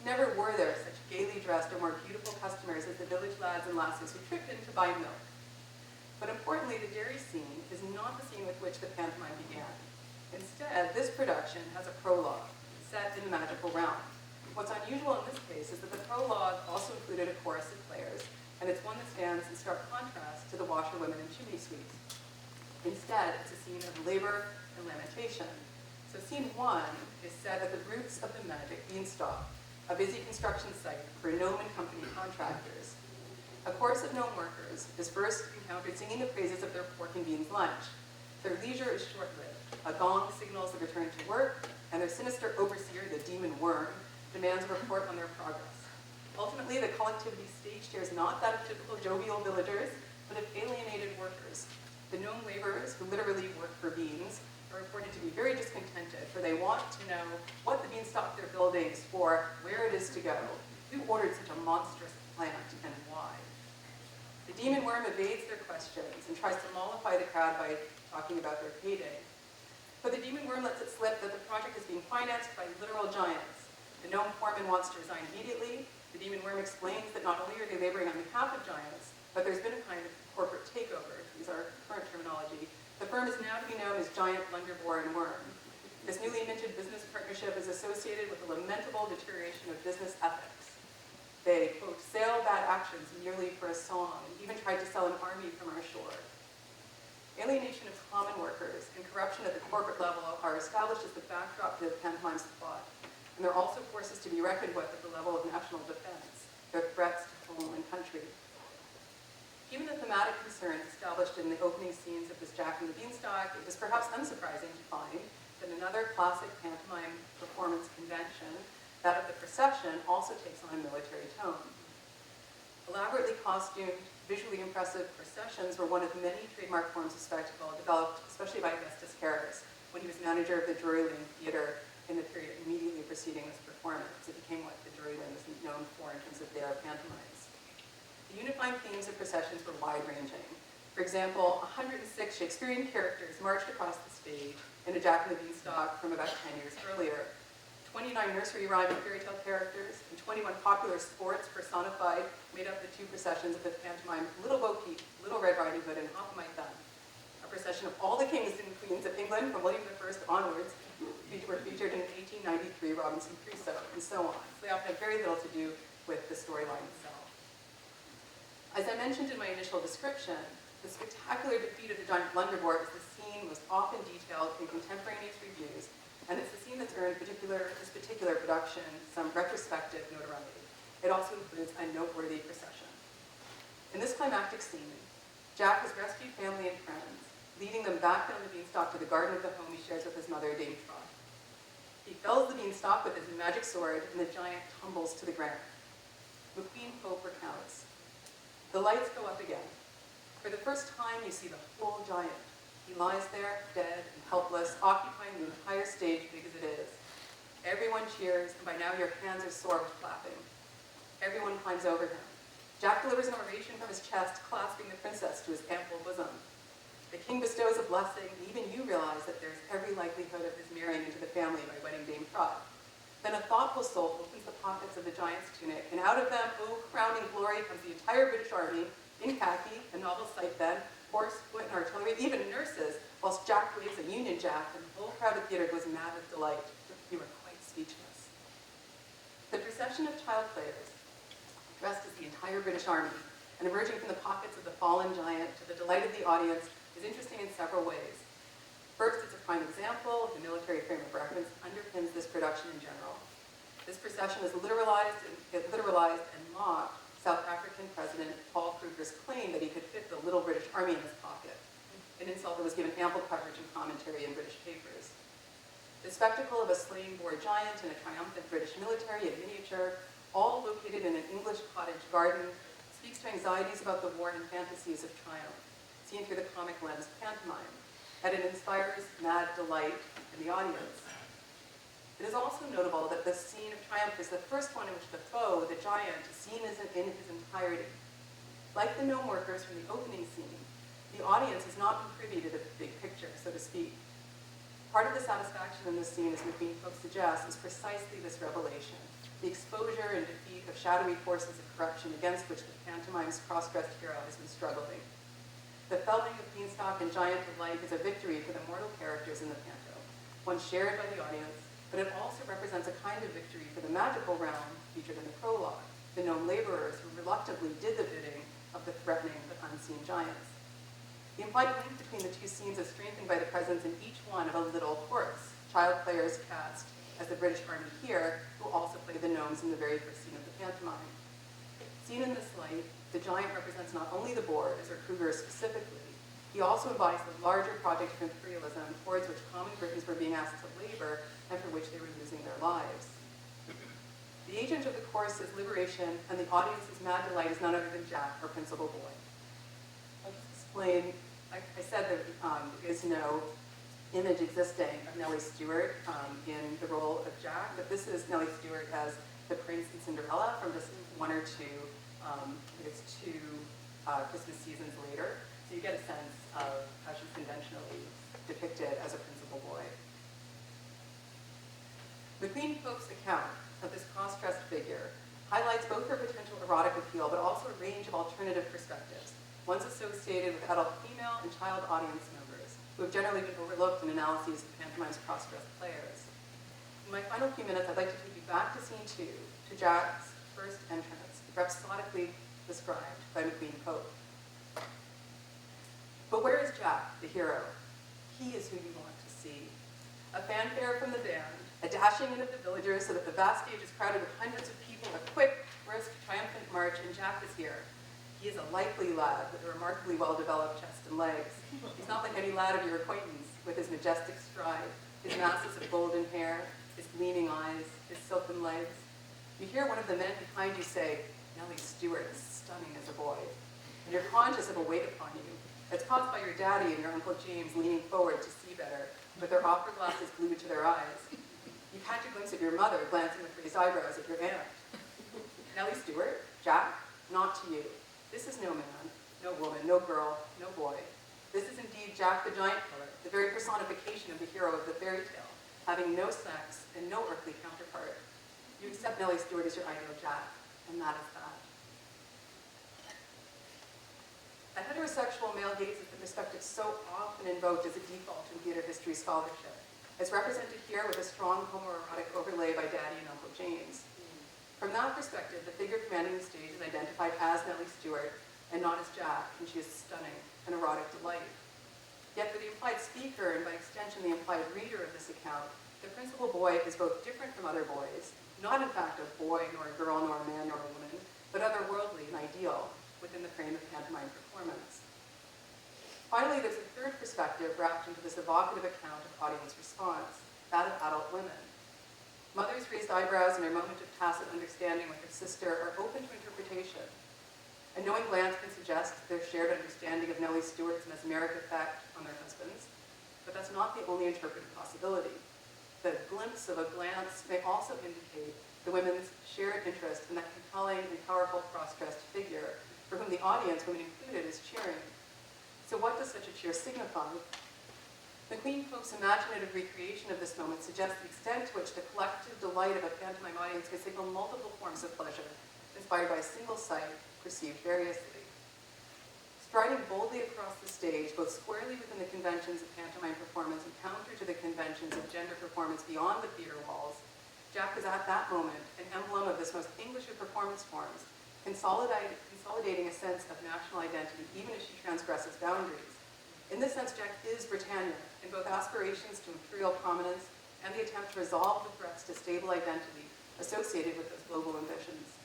"Never were there such gaily dressed or more beautiful customers as the village lads and lasses who tripped in to buy milk." But importantly, the dairy scene is not the scene with which the pantomime began. Instead, this production has a prologue set in the magical realm. What's unusual in this case is that the prologue also included a chorus of players, and it's one that stands in stark contrast to the washerwomen and chimney sweeps. Instead, it's a scene of labor and lamentation. So scene 1 is set at the roots of the magic Beanstalk, a busy construction site for gnome and company contractors. A chorus of gnome workers is first encountered singing the praises of their pork and beans lunch. Their leisure is short-lived. A gong signals the return to work, and their sinister overseer, the demon worm, demands a report on their progress. Ultimately, the collectivity staged here is not that of typical jovial villagers, but of alienated workers. The gnome laborers, who literally work for beans, are reported to be very discontented, for they want to know what the beanstalk they're building is for, where it is to go, who ordered such a monstrous plant, and why. The demon worm evades their questions and tries to mollify the crowd by talking about their payday. But the demon worm lets it slip that the project is being financed by literal giants. The gnome foreman wants to resign immediately. The demon worm explains that not only are they laboring on behalf of giants, but there's been a kind of corporate takeover. These are current terminology. The firm is now to be known as Giant Blunderbore and Worm. This newly minted business partnership is associated with a lamentable deterioration of business ethics. They, quote, sail bad actions merely for a song, and even tried to sell an army from our shore. Alienation of common workers and corruption at the corporate level are established as the backdrop to the pantomime's plot. And there are also forces to be reckoned with at the level of national defense, their threats to home and country. Given the thematic concerns established in the opening scenes of this Jack and the Beanstalk, it is perhaps unsurprising to find that another classic pantomime performance convention, that of the procession, also takes on a military tone. Elaborately costumed, visually impressive processions were one of many trademark forms of spectacle developed especially by Augustus Carus when he was manager of the Drury Lane Theatre in the period immediately preceding this performance. It became what the Drury Lane was known for in terms of their pantomimes. The unifying themes of processions were wide-ranging. For example, 106 Shakespearean characters marched across the stage in a Jack and the Beanstalk from about 10 years earlier. 29 nursery rhyme and fairy tale characters and 21 popular sports personified made up the two processions of the pantomime Little Bo Peep, Little Red Riding Hood, and Hop o' My Thumb. A procession of all the kings and queens of England from William I onwards were featured in 1893 Robinson Crusoe, and so on. So they often have very little to do with the storyline itself. As I mentioned in my initial description, the spectacular defeat of the giant Blunderbore is the scene most often detailed in contemporaneous reviews, and it's the scene that's earned this particular production some retrospective notoriety. It also includes a noteworthy procession. In this climactic scene, Jack has rescued family and friends, leading them back down the beanstalk to the garden of the home he shares with his mother, Dame Trot. He fells the beanstalk with his magic sword, and the giant tumbles to the ground. McQueen Pope recounts, "The lights go up again. For the first time, you see the full giant. He lies there, dead and helpless, occupying the entire stage big as it is. Everyone cheers, and by now your hands are sore with clapping. Everyone climbs over him. Jack delivers an oration from his chest, clasping the princess to his ample bosom. The king bestows a blessing, and even you realize that there's every likelihood of his marrying into the family by wedding Dame Trot. Then a thoughtful soul opens the pockets of the giant's tunic, and out of them, oh, crowning glory, comes the entire British army, in khaki, a novel sight then, horse, foot, and artillery, even nurses, whilst Jack waves a Union Jack, and the whole crowded theater goes mad with delight. You are quite speechless." The procession of child players, dressed as the entire British army, and emerging from the pockets of the fallen giant to the delight of the audience, is interesting in several ways. First, it's a prime example of the military frame of reference underpins this production in general. This procession is literalized and mocked South African President Paul Kruger's claim that he could fit the little British army in his pocket, an insult that was given ample coverage and commentary in British papers. The spectacle of a slaying Boer giant and a triumphant British military in miniature, all located in an English cottage garden, speaks to anxieties about the war and fantasies of triumph, seen through the comic lens of pantomime, and it inspires mad delight in the audience. It is also notable that this scene of triumph is the first one in which the foe, the giant, is seen in his entirety. Like the gnome workers from the opening scene, the audience has not been privy to the big picture, so to speak. Part of the satisfaction in this scene, as McQueen Pope suggests, is precisely this revelation, the exposure and defeat of shadowy forces of corruption against which the pantomime's cross-dressed hero has been struggling. The felling of Beanstalk and Giant alike is a victory for the mortal characters in the panto, one shared by the audience, but it also represents a kind of victory for the magical realm featured in the prologue, the gnome laborers who reluctantly did the bidding of the threatening but unseen giants. The implied link between the two scenes is strengthened by the presence in each one of a little chorus, child players cast as the British Army here, who also play the gnomes in the very first scene of the pantomime. Seen in this light, the giant represents not only the Boers, or Kruger specifically, he also embodies the larger project of imperialism towards which common Britons were being asked to labor and for which they were losing their lives. The agent of the chorus is liberation, and the audience's mad delight is none other than Jack, our principal boy. I'll just explain, I said that there is no image existing of Nellie Stewart in the role of Jack, but this is Nellie Stewart as the Prince and Cinderella from just one or two, I think it's two Christmas seasons later. So you get a sense of how she's conventionally depicted as a principal boy. McQueen Pope's account of this cross-dressed figure highlights both her potential erotic appeal, but also a range of alternative perspectives, ones associated with adult female and child audience members, who have generally been overlooked in analyses of pantomime's cross-dressed players. In my final few minutes, I'd like to take you back to scene 2, to Jack's first entrance, rhapsodically described by McQueen Pope. But where is Jack, the hero? He is who you want to see. A fanfare from the band, a dashing in of the villagers so that the vast stage is crowded with hundreds of people, a quick, brisk, triumphant march, and Jack is here. He is a likely lad with a remarkably well-developed chest and legs. He's not like any lad of your acquaintance, with his majestic stride, his masses of golden hair, his gleaming eyes, his silken legs. You hear one of the men behind you say, Nellie Stewart is stunning as a boy, and you're conscious of a weight upon you. It's caused by your daddy and your Uncle James leaning forward to see better, with their opera glasses glued to their eyes. You catch a glimpse of your mother glancing with raised eyebrows at your aunt. Nellie Stewart? Jack? Not to you. This is no man, no woman, no girl, no boy. This is indeed Jack the Giant Killer, the very personification of the hero of the fairy tale, having no sex and no earthly counterpart. You accept Nellie Stewart as your ideal Jack, and that is that. A heterosexual male gaze is the perspective so often invoked as a default in theater history scholarship. It's represented here with a strong homoerotic overlay by Daddy and Uncle James. From that perspective, the figure commanding the stage is identified as Nellie Stewart and not as Jack, and she is stunning, an erotic delight. Yet for the implied speaker, and by extension the implied reader of this account, the principal boy is both different from other boys, not in fact a boy, nor a girl, nor a man, nor a woman, but otherworldly and ideal within the frame of pantomime performance. Finally, there's a third perspective wrapped into this evocative account of audience response, that of adult women. Mother's raised eyebrows and her moment of tacit understanding with her sister are open to interpretation. A knowing glance can suggest their shared understanding of Nellie Stewart's mesmeric effect on their husbands, but that's not the only interpreted possibility. The glimpse of a glance may also indicate the women's shared interest in that compelling and powerful cross-dressed figure for whom the audience, women included, is cheering. So what does such a cheer signify? McQueen Pope's imaginative recreation of this moment suggests the extent to which the collective delight of a pantomime audience can signal multiple forms of pleasure, inspired by a single sight, perceived variously. Striding boldly across the stage, both squarely within the conventions of pantomime performance and counter to the conventions of gender performance beyond the theater walls, Jack is at that moment an emblem of this most English of performance forms, consolidating a sense of national identity even as she transgresses boundaries. In this sense, Jack is Britannia, in both aspirations to imperial prominence and the attempt to resolve the threats to stable identity associated with those global ambitions.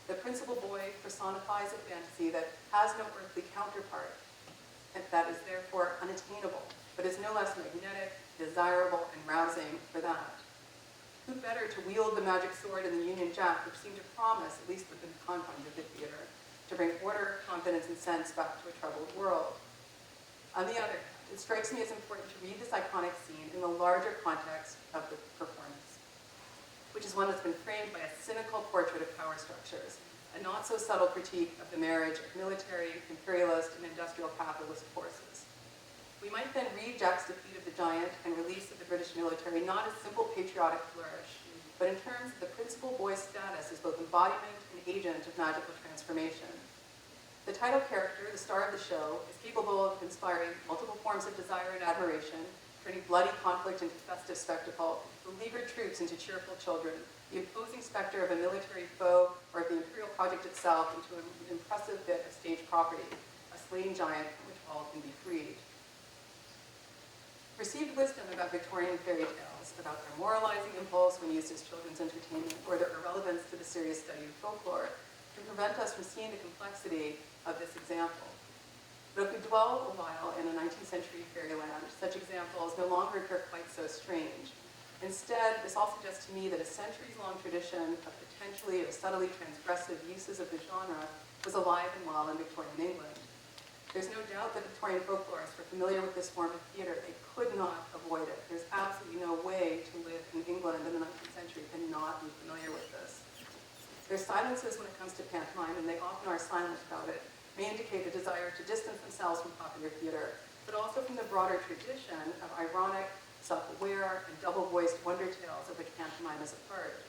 The principal boy personifies a fantasy that has no earthly counterpart, and that is therefore unattainable, but is no less magnetic, desirable, and rousing for that. Who better to wield the magic sword in the Union Jack, which seemed to promise, at least within the confines of the theater, to bring order, confidence, and sense back to a troubled world? On the other hand, it strikes me as important to read this iconic scene in the larger context of the performance, which is one that's been framed by a cynical portrait of power structures, a not-so-subtle critique of the marriage of military, imperialist, and industrial capitalist forces. We might then read Jack's defeat of the giant and release of the British military not as simple patriotic flourish, but in terms of the principal boy's status as both embodiment and agent of magical transformation. The title character, the star of the show, is capable of inspiring multiple forms of desire and admiration, turning bloody conflict into festive spectacle, beleaguered troops into cheerful children, the imposing specter of a military foe or of the imperial project itself into an impressive bit of stage property, a slain giant from which all can be freed. Received wisdom about Victorian fairy tales, about their moralizing impulse when used as children's entertainment, or their irrelevance to the serious study of folklore, can prevent us from seeing the complexity of this example. But if we dwell a while in a 19th-century fairyland, such examples no longer appear quite so strange. Instead, this all suggests to me that a centuries-long tradition of potentially or subtly transgressive uses of the genre was alive and well in Victorian England. There's no doubt that Victorian folklorists were familiar with this form of theater. They could not avoid it. There's absolutely no way to live in England in the 19th century and not be familiar with this. Their silences when it comes to pantomime, and they often are silent about it, may indicate a desire to distance themselves from popular theater, but also from the broader tradition of ironic, self-aware, and double-voiced wonder tales of which pantomime is a part.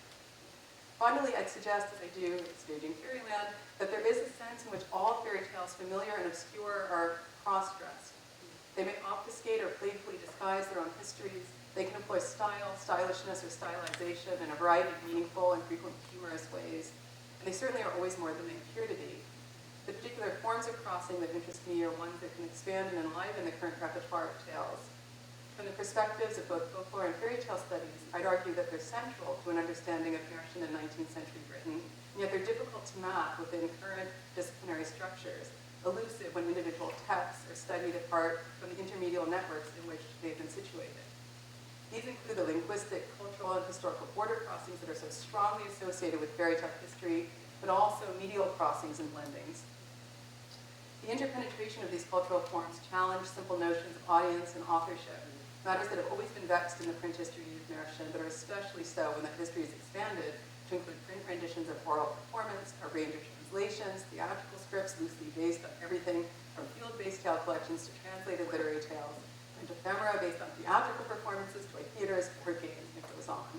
Finally, I'd suggest, as I do in Staging Fairyland, that there is a sense in which all fairy tales, familiar and obscure, are cross-dressed. They may obfuscate or playfully disguise their own histories. They can employ style, stylishness, or stylization in a variety of meaningful and frequently humorous ways. And they certainly are always more than they appear to be. The particular forms of crossing that interest me are ones that can expand and enliven the current repertoire of tales. From the perspectives of both folklore and fairy tale studies, I'd argue that they're central to an understanding of immersion in 19th century Britain, and yet they're difficult to map within current disciplinary structures, elusive when individual texts are studied apart from the intermedial networks in which they've been situated. These include the linguistic, cultural, and historical border crossings that are so strongly associated with fairy tale history, but also medial crossings and blendings. The interpenetration of these cultural forms challenge simple notions of audience and authorship, matters that have always been vexed in the print history of immersion, but are especially so when that history is expanded to include print renditions of oral performance, a range of translations, theatrical scripts loosely based on everything from field-based tale collections to translated literary tales, and ephemera based on theatrical performances, toy theaters, board games, and it goes on.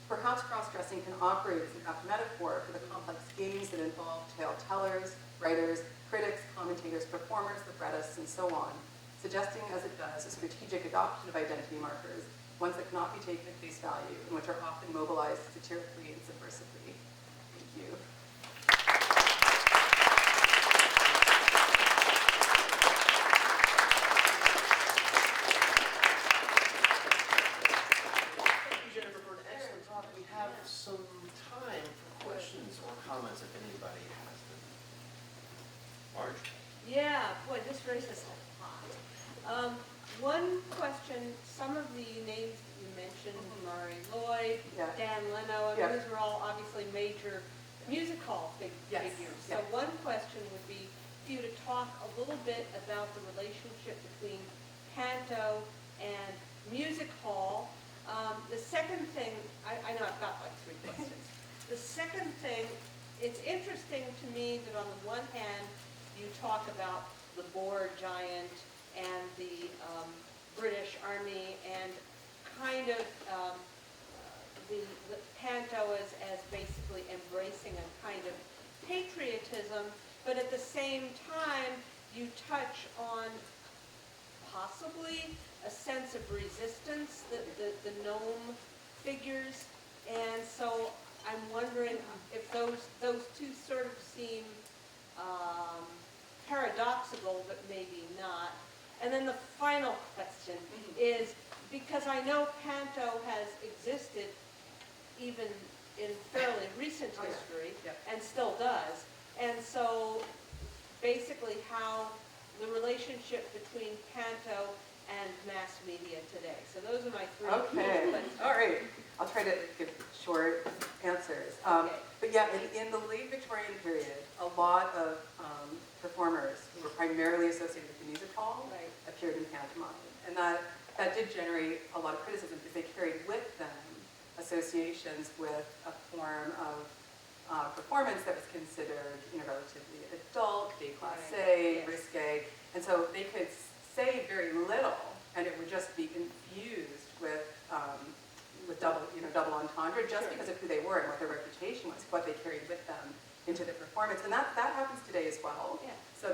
Perhaps cross-dressing can operate as an apt metaphor for the complex games that involve tale tellers, writers, critics, commentators, performers, librettists, and so on, suggesting as it does a strategic adoption of identity markers, ones that cannot be taken at face value and which are often mobilized satirically and subversively. Thank you. Thank you, Jennifer, for an excellent talk. We have some time for questions or comments if anybody has them. Marge? Yeah, boy, this raises a lot. One question, some of the names that you mentioned, Murray Lloyd, Yeah. Dan Leno, Yeah. those are all obviously major music hall Yes. figures. Yeah. So one question would be for you to talk a little bit about the relationship between panto and music hall. The second thing, I know I've got like 3 questions. The second thing, it's interesting to me that on the one hand, you talk about the boar giant and the British Army and kind of the panto as basically embracing a kind of patriotism, but at the same time you touch on possibly a sense of resistance, the gnome figures, and so I'm wondering if those two sort of seem paradoxical, but maybe not. And then the final question is, because I know panto has existed even in fairly recent history, Yeah. and still does, and so basically how the relationship between panto and mass media today. So those are my three. Okay, questions. all right. I'll try to give short answers. Okay. But yeah, in the late Victorian period, a lot of performers who were primarily associated with the music hall Right. appeared in pantomime. And that did generate a lot of criticism because they carried with them associations with a form of performance that was considered, relatively adult, déclassé, Right. Yes. risque. And so they could say very little, and it would just be infused with double entendre, just Sure. because of who they were and what their reputation was, what they carried with them into the performance. And that happens today as well. Yeah. So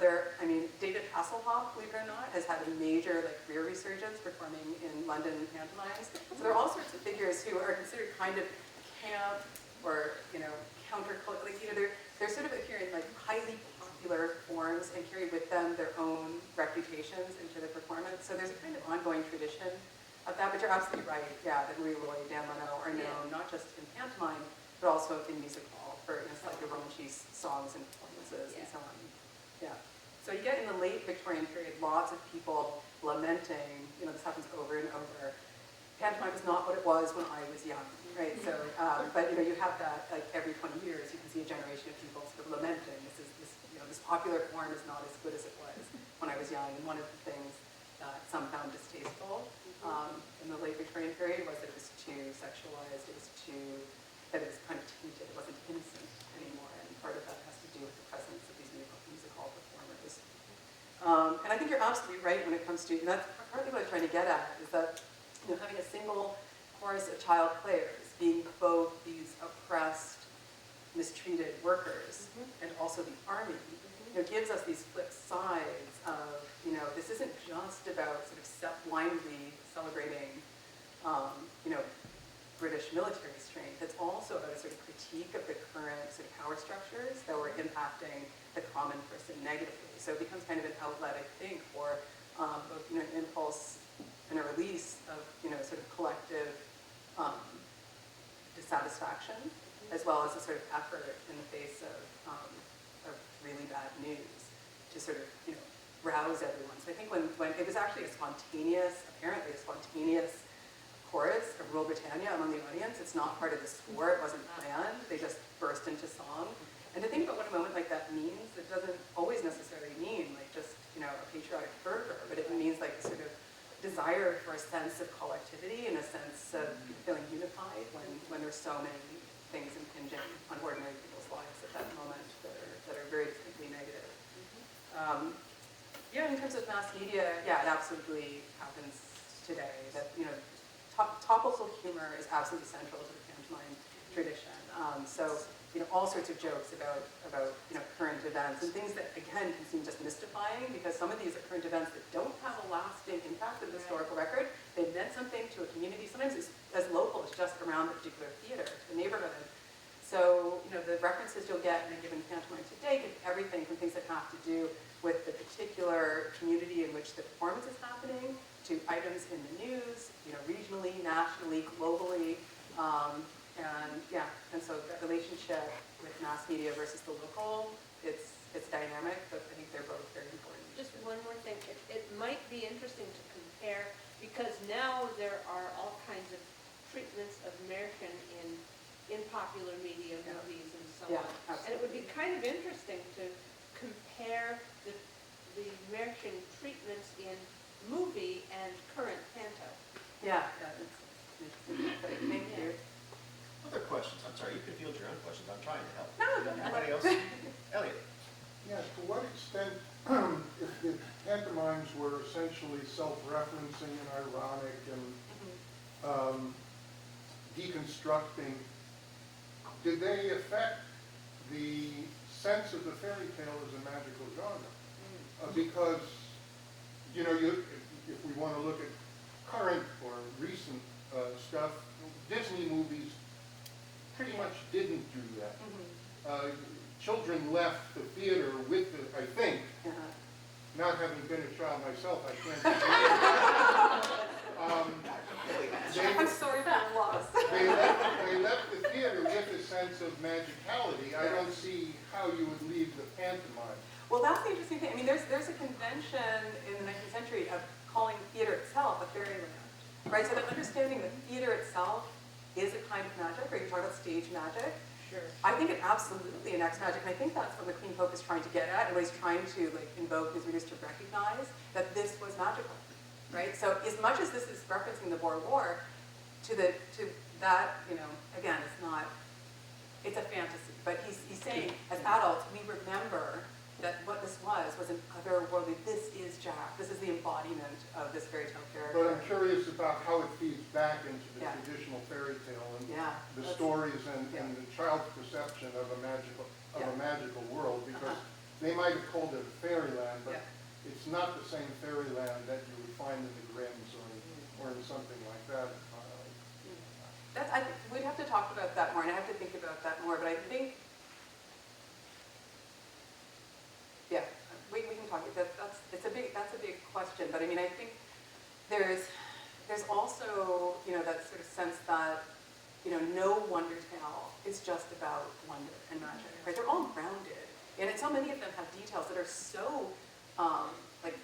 David Hasselhoff, believe it or not, has had a major career resurgence performing in London pantomimes. So there are all sorts of figures who are considered kind of camp or, countercultural. They're sort of appearing like highly popular forms and carry with them their own reputations into the performance. So there's a kind of ongoing tradition of that, but you're absolutely right, yeah, that Louis Roy, Dan Leno are known not just in pantomime, but also in music hall for like the raunchy songs and performances and so on. Yeah. So you get in the late Victorian period lots of people lamenting, this happens over and over. Pantomime is not what it was when I was young, right? So, but you have that like every 20 years, you can see a generation of people sort of lamenting this popular form is not as good as it was when I was young. And one of the things that some found distasteful in the late Victorian period was that it was too sexualized, that it was kind of tainted, it wasn't innocent anymore. And part of that has to do with the presence of these music hall performers. And I think you're absolutely right when it comes to, and that's partly what I'm trying to get at, is that having a single chorus of child players being both these oppressed, mistreated workers and also the army, gives us these flip sides of, this isn't just about sort of blindly celebrating, British military strength. It's also about a sort of critique of the current sort of power structures that were impacting the common person negatively. So it becomes kind of an outlet, I think, for both, an impulse and a release of, sort of collective dissatisfaction, as well as a sort of effort in the face of really bad news to sort of, rouse everyone. So I think when it was actually apparently a spontaneous chorus of Rule Britannia among the audience. It's not part of the score, it wasn't planned, they just burst into song. And to think about what a moment like that means, it doesn't always necessarily mean like just, a patriotic fervor, but it means like a sort of desire for a sense of collectivity and a sense of feeling unified when there's so many things impinging on ordinary people's lives at that moment that are very distinctly negative. In terms of mass media, it absolutely happens today that, topical humor is absolutely central to the pantomime tradition. All sorts of jokes about current events and things that, again, can seem just mystifying because some of these are current events that don't have a lasting impact on the historical record. They meant something to a community. Sometimes it's as local as just around the particular theater, the neighborhood. So, the references you'll get in a given pantomime today could be everything from things that have to do with the particular community in which the performance is happening to items in the news, regionally, nationally, globally. And so that relationship with mass media versus the local, it's dynamic, but I think they're both very important. Just one more thing, it might be interesting to compare, because now there are all kinds of treatments of American in popular media, movies and so on. Absolutely. And it would be kind of interesting to compare the American treatments in movie and current panto. That's interesting. Thank you. Other questions? I'm sorry, you can field your own questions. I'm trying to help. No. Anybody else? Elliot? Yeah, to what extent, if the pantomimes were essentially self-referencing and ironic and deconstructing, did they affect the sense of the fairy tale as a magical genre? Because, if we want to look at current or recent stuff, Disney movies pretty much didn't do that. Children left the theater with I think, not having been a child myself, I can't say. I'm sorry for the loss. They left the theater with a sense of magicality. I don't see how you would leave the pantomime. Well, that's the interesting thing. There's a convention right? So that understanding that theater itself is a kind of magic, or you talk about stage magic. Sure. I think it absolutely enacts magic, and I think that's what the Queen Pope is trying to get at, and what he's trying to like invoke his readers to recognize that this was magical, right? So as much as this is referencing the Boer War, to that, you know, again, it's a fantasy, but he's saying as adults we remember that what this was an otherworldly. This is Jack. This is the embodiment of this fairy tale character. But I'm curious about how it feeds back into the Yeah. traditional fairy tale and Yeah, the that's- stories and yeah. the child's perception of a Yeah. magical world, because Uh-huh. they might have called it fairyland, but Yeah. it's not the same fairyland that you would find in the Grimms or in something like that. We'd have to talk about that more, and I have to think about that more. But I think, yeah, we can talk. That's a big question. But I mean, I think there's also, you know, that sort of sense that, you know, no wonder tale is just about wonder and magic, right? They're all grounded, and so many of them have details that are so like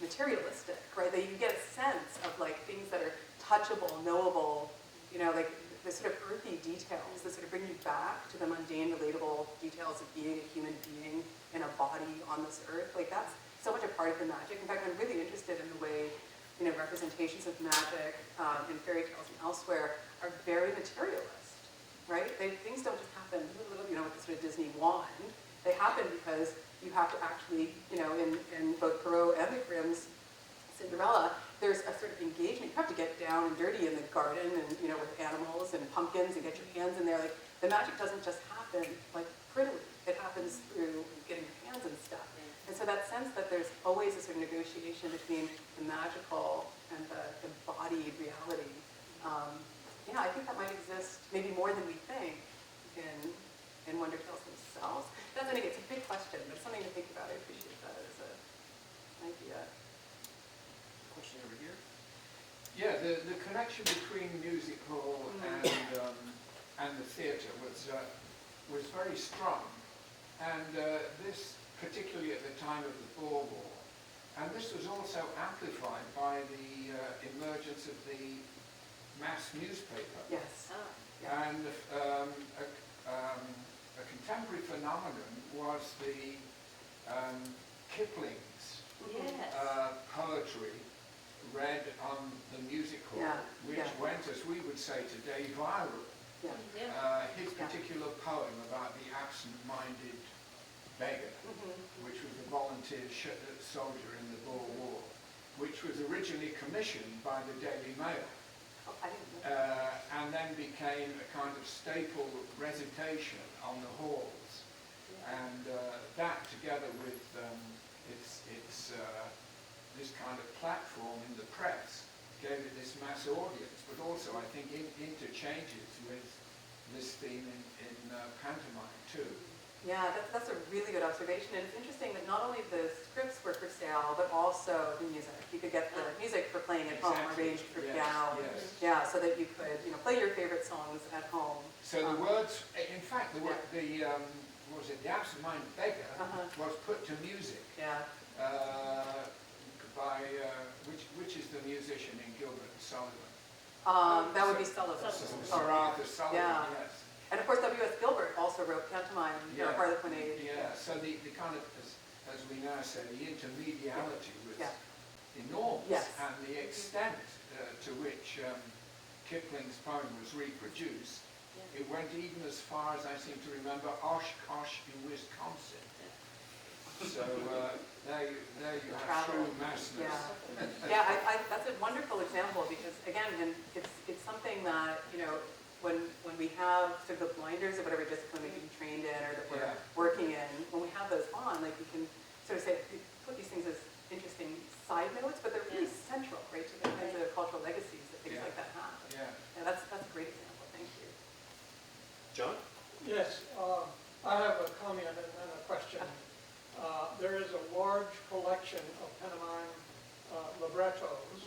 materialistic, right? That you get a sense of like things that are touchable, knowable, you know, like the sort of earthy details that sort of bring you back to the mundane, relatable details of being a human being in a body on this earth. Like that's so much a part of the magic. In fact, I'm really interested in the way, you know, representations of magic in fairy tales and elsewhere are very materialist, right? Things don't just happen, you know, with the sort of Disney wand. They happen because you have to actually, you know, in both Perrault and the Grimm's Cinderella, there's a sort of engagement. You have to get down and dirty in the garden and, you know, with animals and pumpkins and get your hands in there. Like, the magic doesn't just happen, like, prettily. It happens through getting your hands and stuff. And so that sense that there's always a sort of negotiation between the magical and the embodied reality. Yeah, I think that might exist maybe more than we think in Wonder Tales themselves. That's, I think it's a big question, but it's something to think about. I appreciate that as an idea. Question over here. Yeah, the connection between musical and the theatre was very strong, and this particularly at the time of the Boer War, and this was also amplified by the emergence of the mass newspaper. Yes. And a contemporary phenomenon was the Kipling's Yes. poetry read on the music hall, Yeah, which yeah. went, as we would say today, viral. Yeah. Yeah. His particular poem about the absent-minded beggar, which was a volunteer soldier in the Boer War, which was originally commissioned by the Daily Mail, Oh, I didn't know. and then became a kind of staple recitation on the halls. And that, together with this kind of platform in the press, gave it this mass audience, but also, I think, interchanges with this theme in pantomime too. Yeah, that's a really good observation. And it's interesting that not only the scripts were for sale, but also the music. You could get the music for playing at home, Exactly. arranged for Yes, piano. yes. Yeah, so that you could, you know, play your favorite songs at home. So the words, in fact, what was it, the absent-minded beggar was put to music Yeah. by, which is the musician in Gilbert and Sullivan? That would be Sullivan. Sir Arthur Sullivan, Yeah. yes. And of course, W.S. Gilbert also wrote pantomime, Yeah. Harlequinade. Yeah, so the kind of, as we now say, the intermediality was Yeah. enormous, Yes. and the extent to which Kipling's poem was reproduced, it went even as far as I seem to remember Oshkosh in Wisconsin. So there you have true massness. Yeah, that's a wonderful example because again, and it's something that, you know, when we have sort of the blinders of whatever discipline we've been trained in or that we're working in, when we have those on, like we can sort of say, put these things as interesting side notes, but they're really central, right, to the kinds of cultural legacies that things like that have. Yeah, that's a great example. Thank you. John? Yes, I have a comment and then a question. There is a large collection of pantomime librettos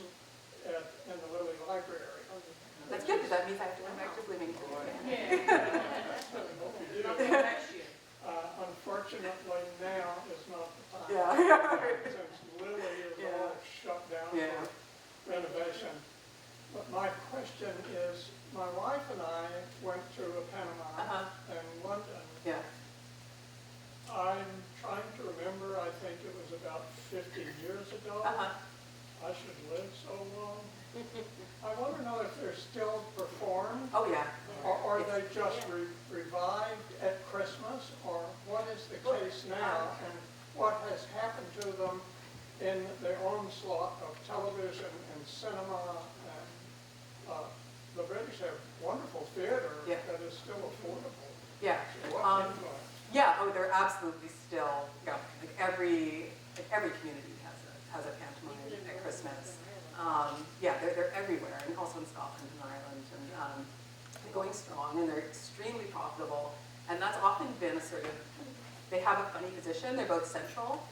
in the Lilly Library. That's good because that means I have to come back to Bloomington. Unfortunately, now is not the time. Yeah. Since Lilly is all shut down Yeah. for renovation. still performed? Oh, yeah. Or are they just revived at Christmas? Or what is the case now? And what has happened to them in the onslaught of television and cinema? And the British have wonderful theater Yeah. that is still affordable. Yeah. So what influence? Yeah, oh, they're absolutely still, like every community has a pantomime at Christmas. Yeah, they're everywhere, and also in Scotland and Ireland, and they're going strong, and they're extremely profitable. And that's often been a sort of, they have a funny position. They're both central,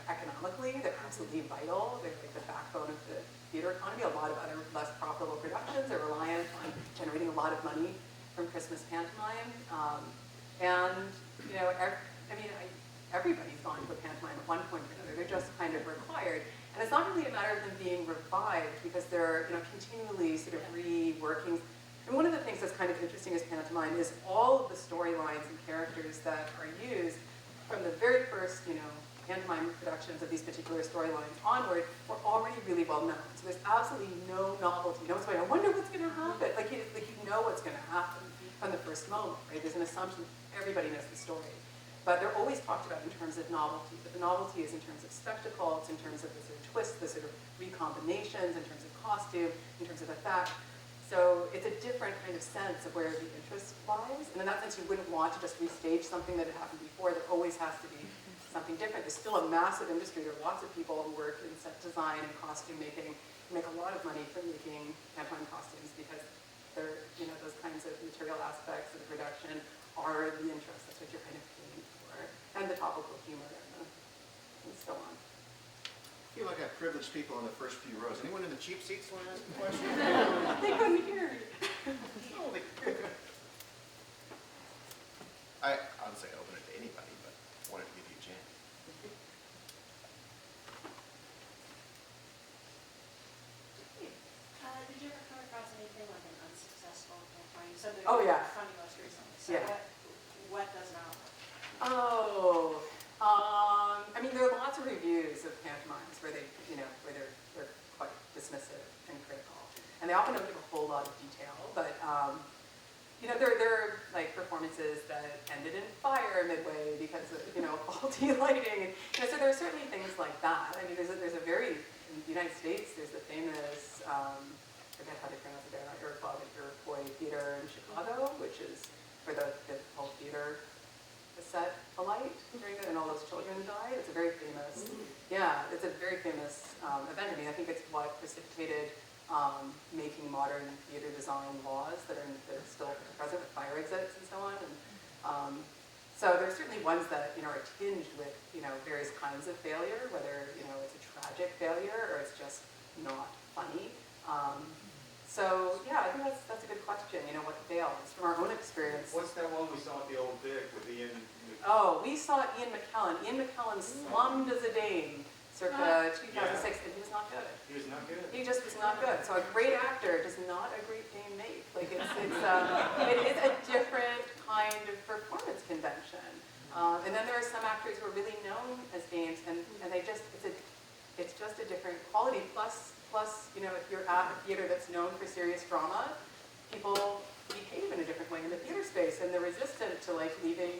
economically. They're absolutely vital. They're like the backbone of the theater economy. A lot of other less profitable productions are reliant on generating a lot of money from Christmas pantomime. Everybody's gone to a pantomime at one point or another. They're just kind of required. And it's not really a matter of them being revived because they're, continually sort of reworking. And one of the things that's kind of interesting as pantomime is all of the storylines and characters that are used from the very first, pantomime productions of these particular storylines onward were already really well known. So there's absolutely no novelty. No one's going, I wonder what's going to happen. Like you know what's going to happen from the first moment, right? There's an assumption everybody knows the story. But they're always talked about in terms of novelty. But the novelty is in terms of spectacle, it's in terms of the sort of twists, the sort of recombinations, in terms of costume, in terms of effect. So it's a different kind of sense of where the interest lies. And in that sense, you wouldn't want to just restage something that had happened before. There always has to be something different. There's still a massive industry. There are lots of people who work in set design and costume making, who make a lot of money from making pantomime costumes because they're, those kinds of material aspects of the production are the interest. That's what you're kind of paying for. And the topical humor and so on. I feel like I have privileged people in the first few rows. Anyone in the cheap seats want to ask a question? They couldn't hear you. No, they couldn't. I would say open it to anybody, but wanted to give you a chance. Did you ever come across anything like an unsuccessful campaign? So they're Oh, yeah. funny most recently. So Yeah. what does not work? There are lots of reviews of pantomimes where they, where they're quite dismissive and critical, and they often don't give a whole lot of detail. But there are like performances that ended in fire midway because of faulty lighting, and so there are certainly things like that. I mean, there's a very in the United States. There's the famous I forget how they pronounce it there, Iroquois Theater in Chicago, which is where the whole theater was set alight during it, and all those children died. It's a very famous, it's a very famous event. I mean, I think it's what precipitated making modern theater design laws that are still present with fire exits and so on. And so there's certainly ones that are tinged with various kinds of failure, whether it's a tragic failure or it's just not funny. So yeah, I think that's a good question. What fails from our own experience. What's that one we saw at the Old Vic with Ian? Oh, we saw Ian McKellen. Ian McKellen slummed as a Dane circa 2006, and he was not good. He was not good. He just was not good. So a great actor does not a great Dane make. Like it is a different kind of performance convention. And then there are some actors who are really known as Danes, and they just it's just a different quality. Plus, if you're at a theater that's known for serious drama, people behave in a different way in the theater space, and they're resistant to like leaving,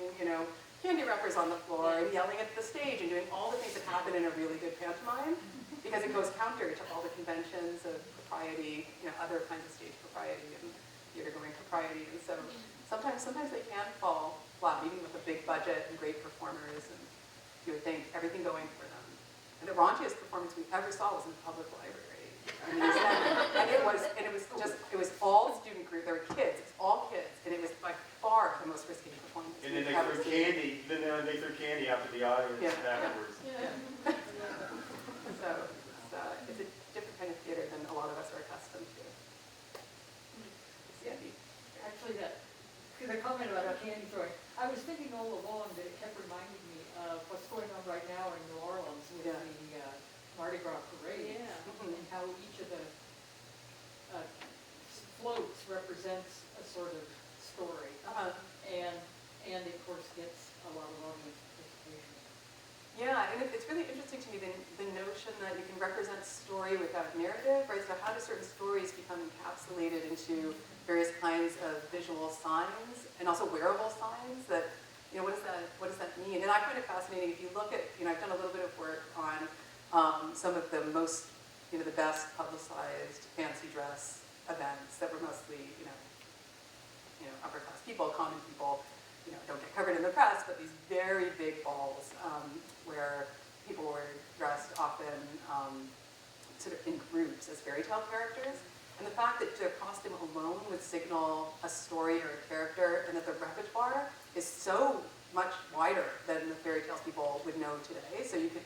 candy wrappers on the floor and yelling at the stage and doing all the things that happen in a really good pantomime, because it goes counter to all the conventions of propriety, other kinds of stage propriety and theater-going propriety. And so sometimes they can fall flat, even with a big budget and great performers, and you would think everything going for them. And the raunchiest performance we ever saw was in the public library. I mean, it was all student group. There were kids. It's all kids, and it was by far the most risky performance. And then they threw candy. They threw candy out to the audience afterwards. So it's a different kind of theater than a lot of us are accustomed to. Sandy. Actually, the comment about how candy throwing, I was thinking all along that it kept reminding me of what's going on right now in New Orleans with the Mardi Gras parade, and how each of the floats represents a sort of story, and of course gets a lot of audience participation. Yeah, and it's really interesting to me the notion that you can represent story without narrative, right? So how do certain stories become encapsulated encapsulated into various kinds of visual signs and also wearable signs that, what does that mean? And I find it fascinating if you look at, I've done a little bit of work on some of the most, the best publicized fancy dress events that were mostly, upper class people, common people, don't get covered in the press, but these very big balls where people were dressed often sort of in groups as fairy tale characters. And the fact that their costume alone would signal a story or a character, and that the repertoire is so much wider than the fairy tales people would know today. So you could,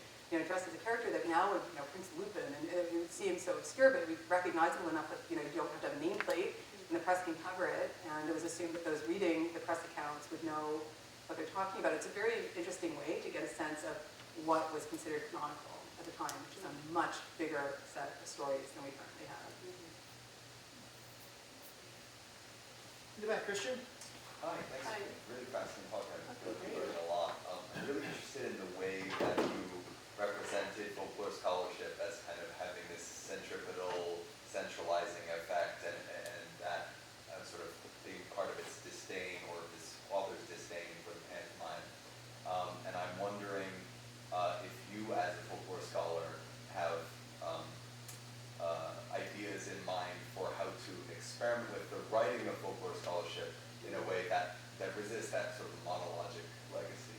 dress as a character that now would, Prince Lupin, and it would seem so obscure, but it would be recognizable enough that, you don't have to have a nameplate, and the press can cover it. And it was assumed that those reading the press accounts would know what they're talking about. It's a very interesting way to get a sense of what was considered canonical at the time, which is a much bigger set of stories than we currently have. In the back, Christian? Hi, thanks. Hi. Really fascinating talk. I feel like I learned a lot. I'm really interested in the way that you represented folklore scholarship as kind of having this centripetal, centralizing effect, and that sort of being part of its disdain, or this author's disdain for the pantomime. And I'm wondering if you, as a folklore scholar, have ideas in mind for how to experiment with the writing of folklore scholarship in a way that resists that sort of monologic legacy.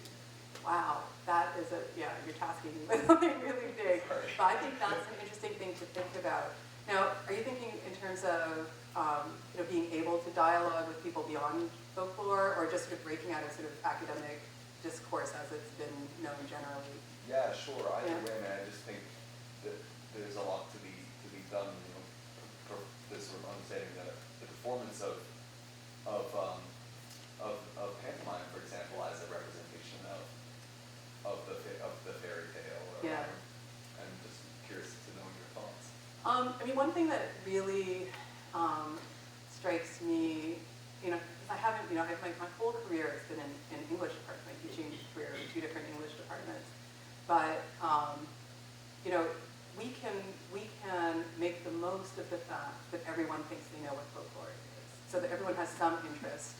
Wow, that is you're tasking me with something really big. But I think that's an interesting thing to think about. Now, are you thinking in terms of, being able to dialogue with people beyond folklore, or just sort of breaking out of sort of academic discourse as it's been known generally? Yeah, sure. Either Yeah. way, man, I just think that there's a lot to be done, for this sort of understanding the performance of pantomime, for example, as a representation of the fairy tale. Yeah. I'm just curious to know your thoughts. One thing that really strikes me, because I haven't, my whole career has been in English department, my teaching career in 2 different English departments. But, we can make the most of the fact that everyone thinks they know what folklore is, so that everyone has some interest,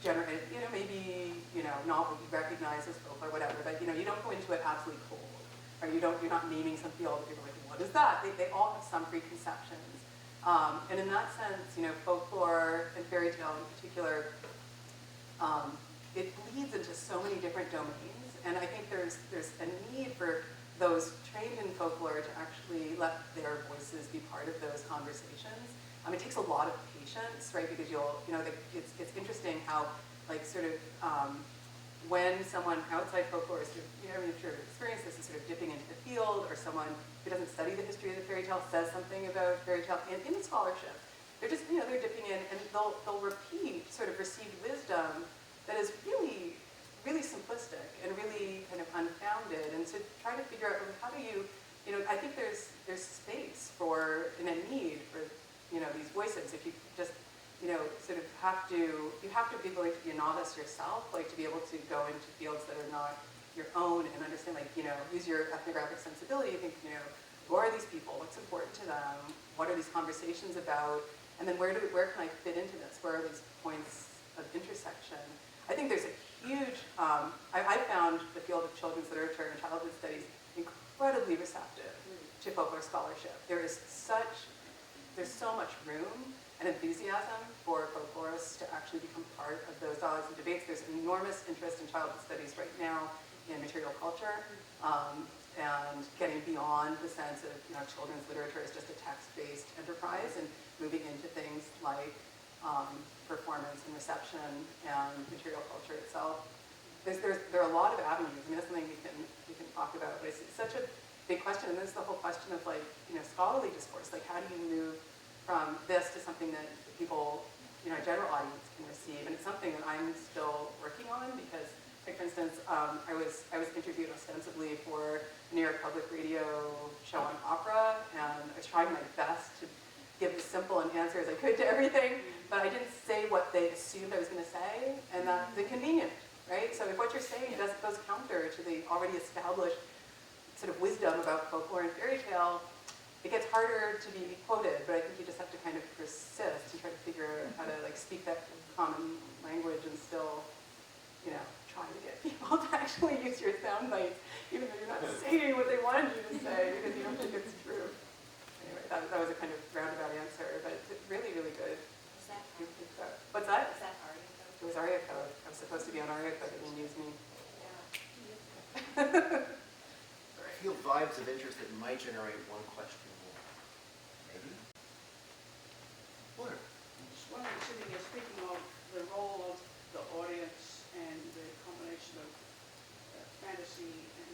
generate, maybe, not what you recognize as folklore, whatever, but, you don't go into it absolutely cold, or you're not naming some field, people are like, what is that? They all have some preconceptions. And in that sense, folklore and fairy tale in particular, it bleeds into so many different domains, and I think there's a need for those trained in folklore to actually let their voices be part of those conversations. It takes a lot of patience, right? Because it's interesting how, when someone outside folklore is sort of, I'm sure you've experienced this, is sort of dipping into the field, or someone who doesn't study the history of the fairy tale says something about fairy tale in the scholarship. They're just, they're dipping in, and they'll repeat sort of received wisdom that is really, really simplistic and really kind of unfounded. And to try to figure out, how do you, I think there's space for, and a need for, these voices. If you just, sort of you have to be willing to be a novice yourself, to be able to go into fields that are not your own, and understand, use your ethnographic sensibility. Think, who are these people? What's important to them? What are these conversations about? And then where can I fit into this? Where are these points of intersection? I think there's a huge, I found the field of children's literature and childhood studies incredibly receptive to folklore scholarship. There's so much room and enthusiasm for folklorists to actually become part of those dialogues and debates. There's enormous interest in childhood studies right now in material culture, and getting beyond the sense of children's literature as just a text-based enterprise, and moving into things like performance and reception and material culture itself. There are a lot of avenues. That's something we can talk about, but it's such a big question, and this is the whole question of scholarly discourse. How do you move from this to something that people, a general audience can receive? And it's something that I'm still working on, because, for instance, I was interviewed ostensibly for a New York Public Radio show on opera, and I was trying my best to give as simple an answer as I could to everything, but I didn't say what they assumed I was going to say, and that's inconvenient, right? So if what you're saying goes counter to the already established sort of wisdom about folklore and fairy tale, it gets harder to be quoted, but I think you just have to kind of speak that common language and still, you know, trying to get people to actually use your sound bites, even though you're not saying what they wanted you to say because you don't think it's true. Anyway, that was a kind of roundabout answer, but it's really, really good. Was that, What's that? was that aria code? It was aria code. I was supposed to be on aria code, but they didn't use me. Yeah. I feel vibes of interest that might generate one question more. Maybe? What? Well, I'm sitting here speaking of the role of the audience and the combination of fantasy and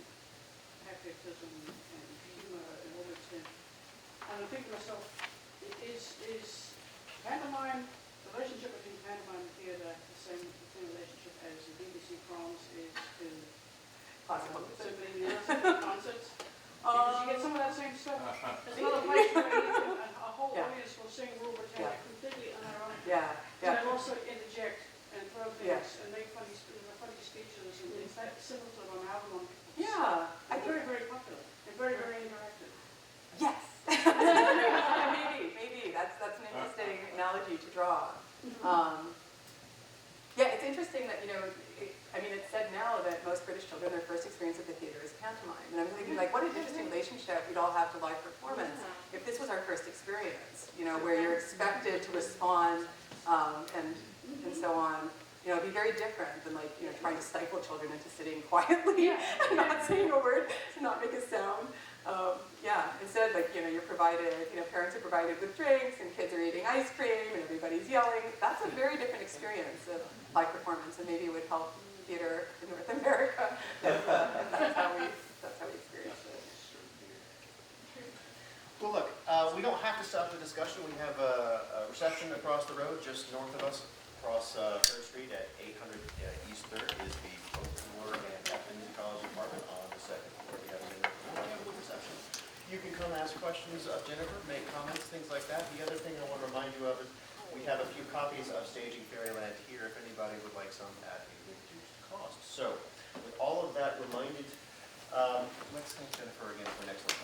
patriotism and humor and all those things. And I'm thinking to myself, is pantomime, the relationship between pantomime and theatre the same relationship as the BBC proms is to Possible. symphony music concerts? Because you get some of that same stuff. There's another place where you can, a whole Yeah. audience will sing Rule Britannia completely unironically. Yeah, And yeah. they'll also interject and throw things Yeah. and make funny speeches and things. That similar to an album on people's Yeah, I It's think, very, very popular and very, very interactive. yes. maybe, that's an interesting analogy to draw. Yeah, it's interesting that, you know, it's said now that most British children, their first experience with the theater is pantomime. And I'm thinking, like, what an interesting relationship we'd all have to live performance if this was our first experience, you know, where you're expected to respond and so on. You know, it'd be very different than, like, you know, trying to stifle children into sitting quietly and not saying a word to not make a sound. Instead, like, you know, you're provided, you know, parents are provided with drinks and kids are eating ice cream and everybody's yelling. That's a very different experience of live performance, and maybe it would help theater in North America. That's how we experience it. Well, look, we don't have to stop the discussion. We have a reception across the road, just north of us, across 3rd Street at 800 East 3rd is the Folklore and Ethnomusicology Department on the 2nd floor. We have a reception. You can come ask questions of Jennifer, make comments, things like that. The other thing I want to remind you of is we have a few copies of Staging Fairyland here if anybody would like some at a reduced cost. So, with all of that reminded, let's thank Jennifer again for next week.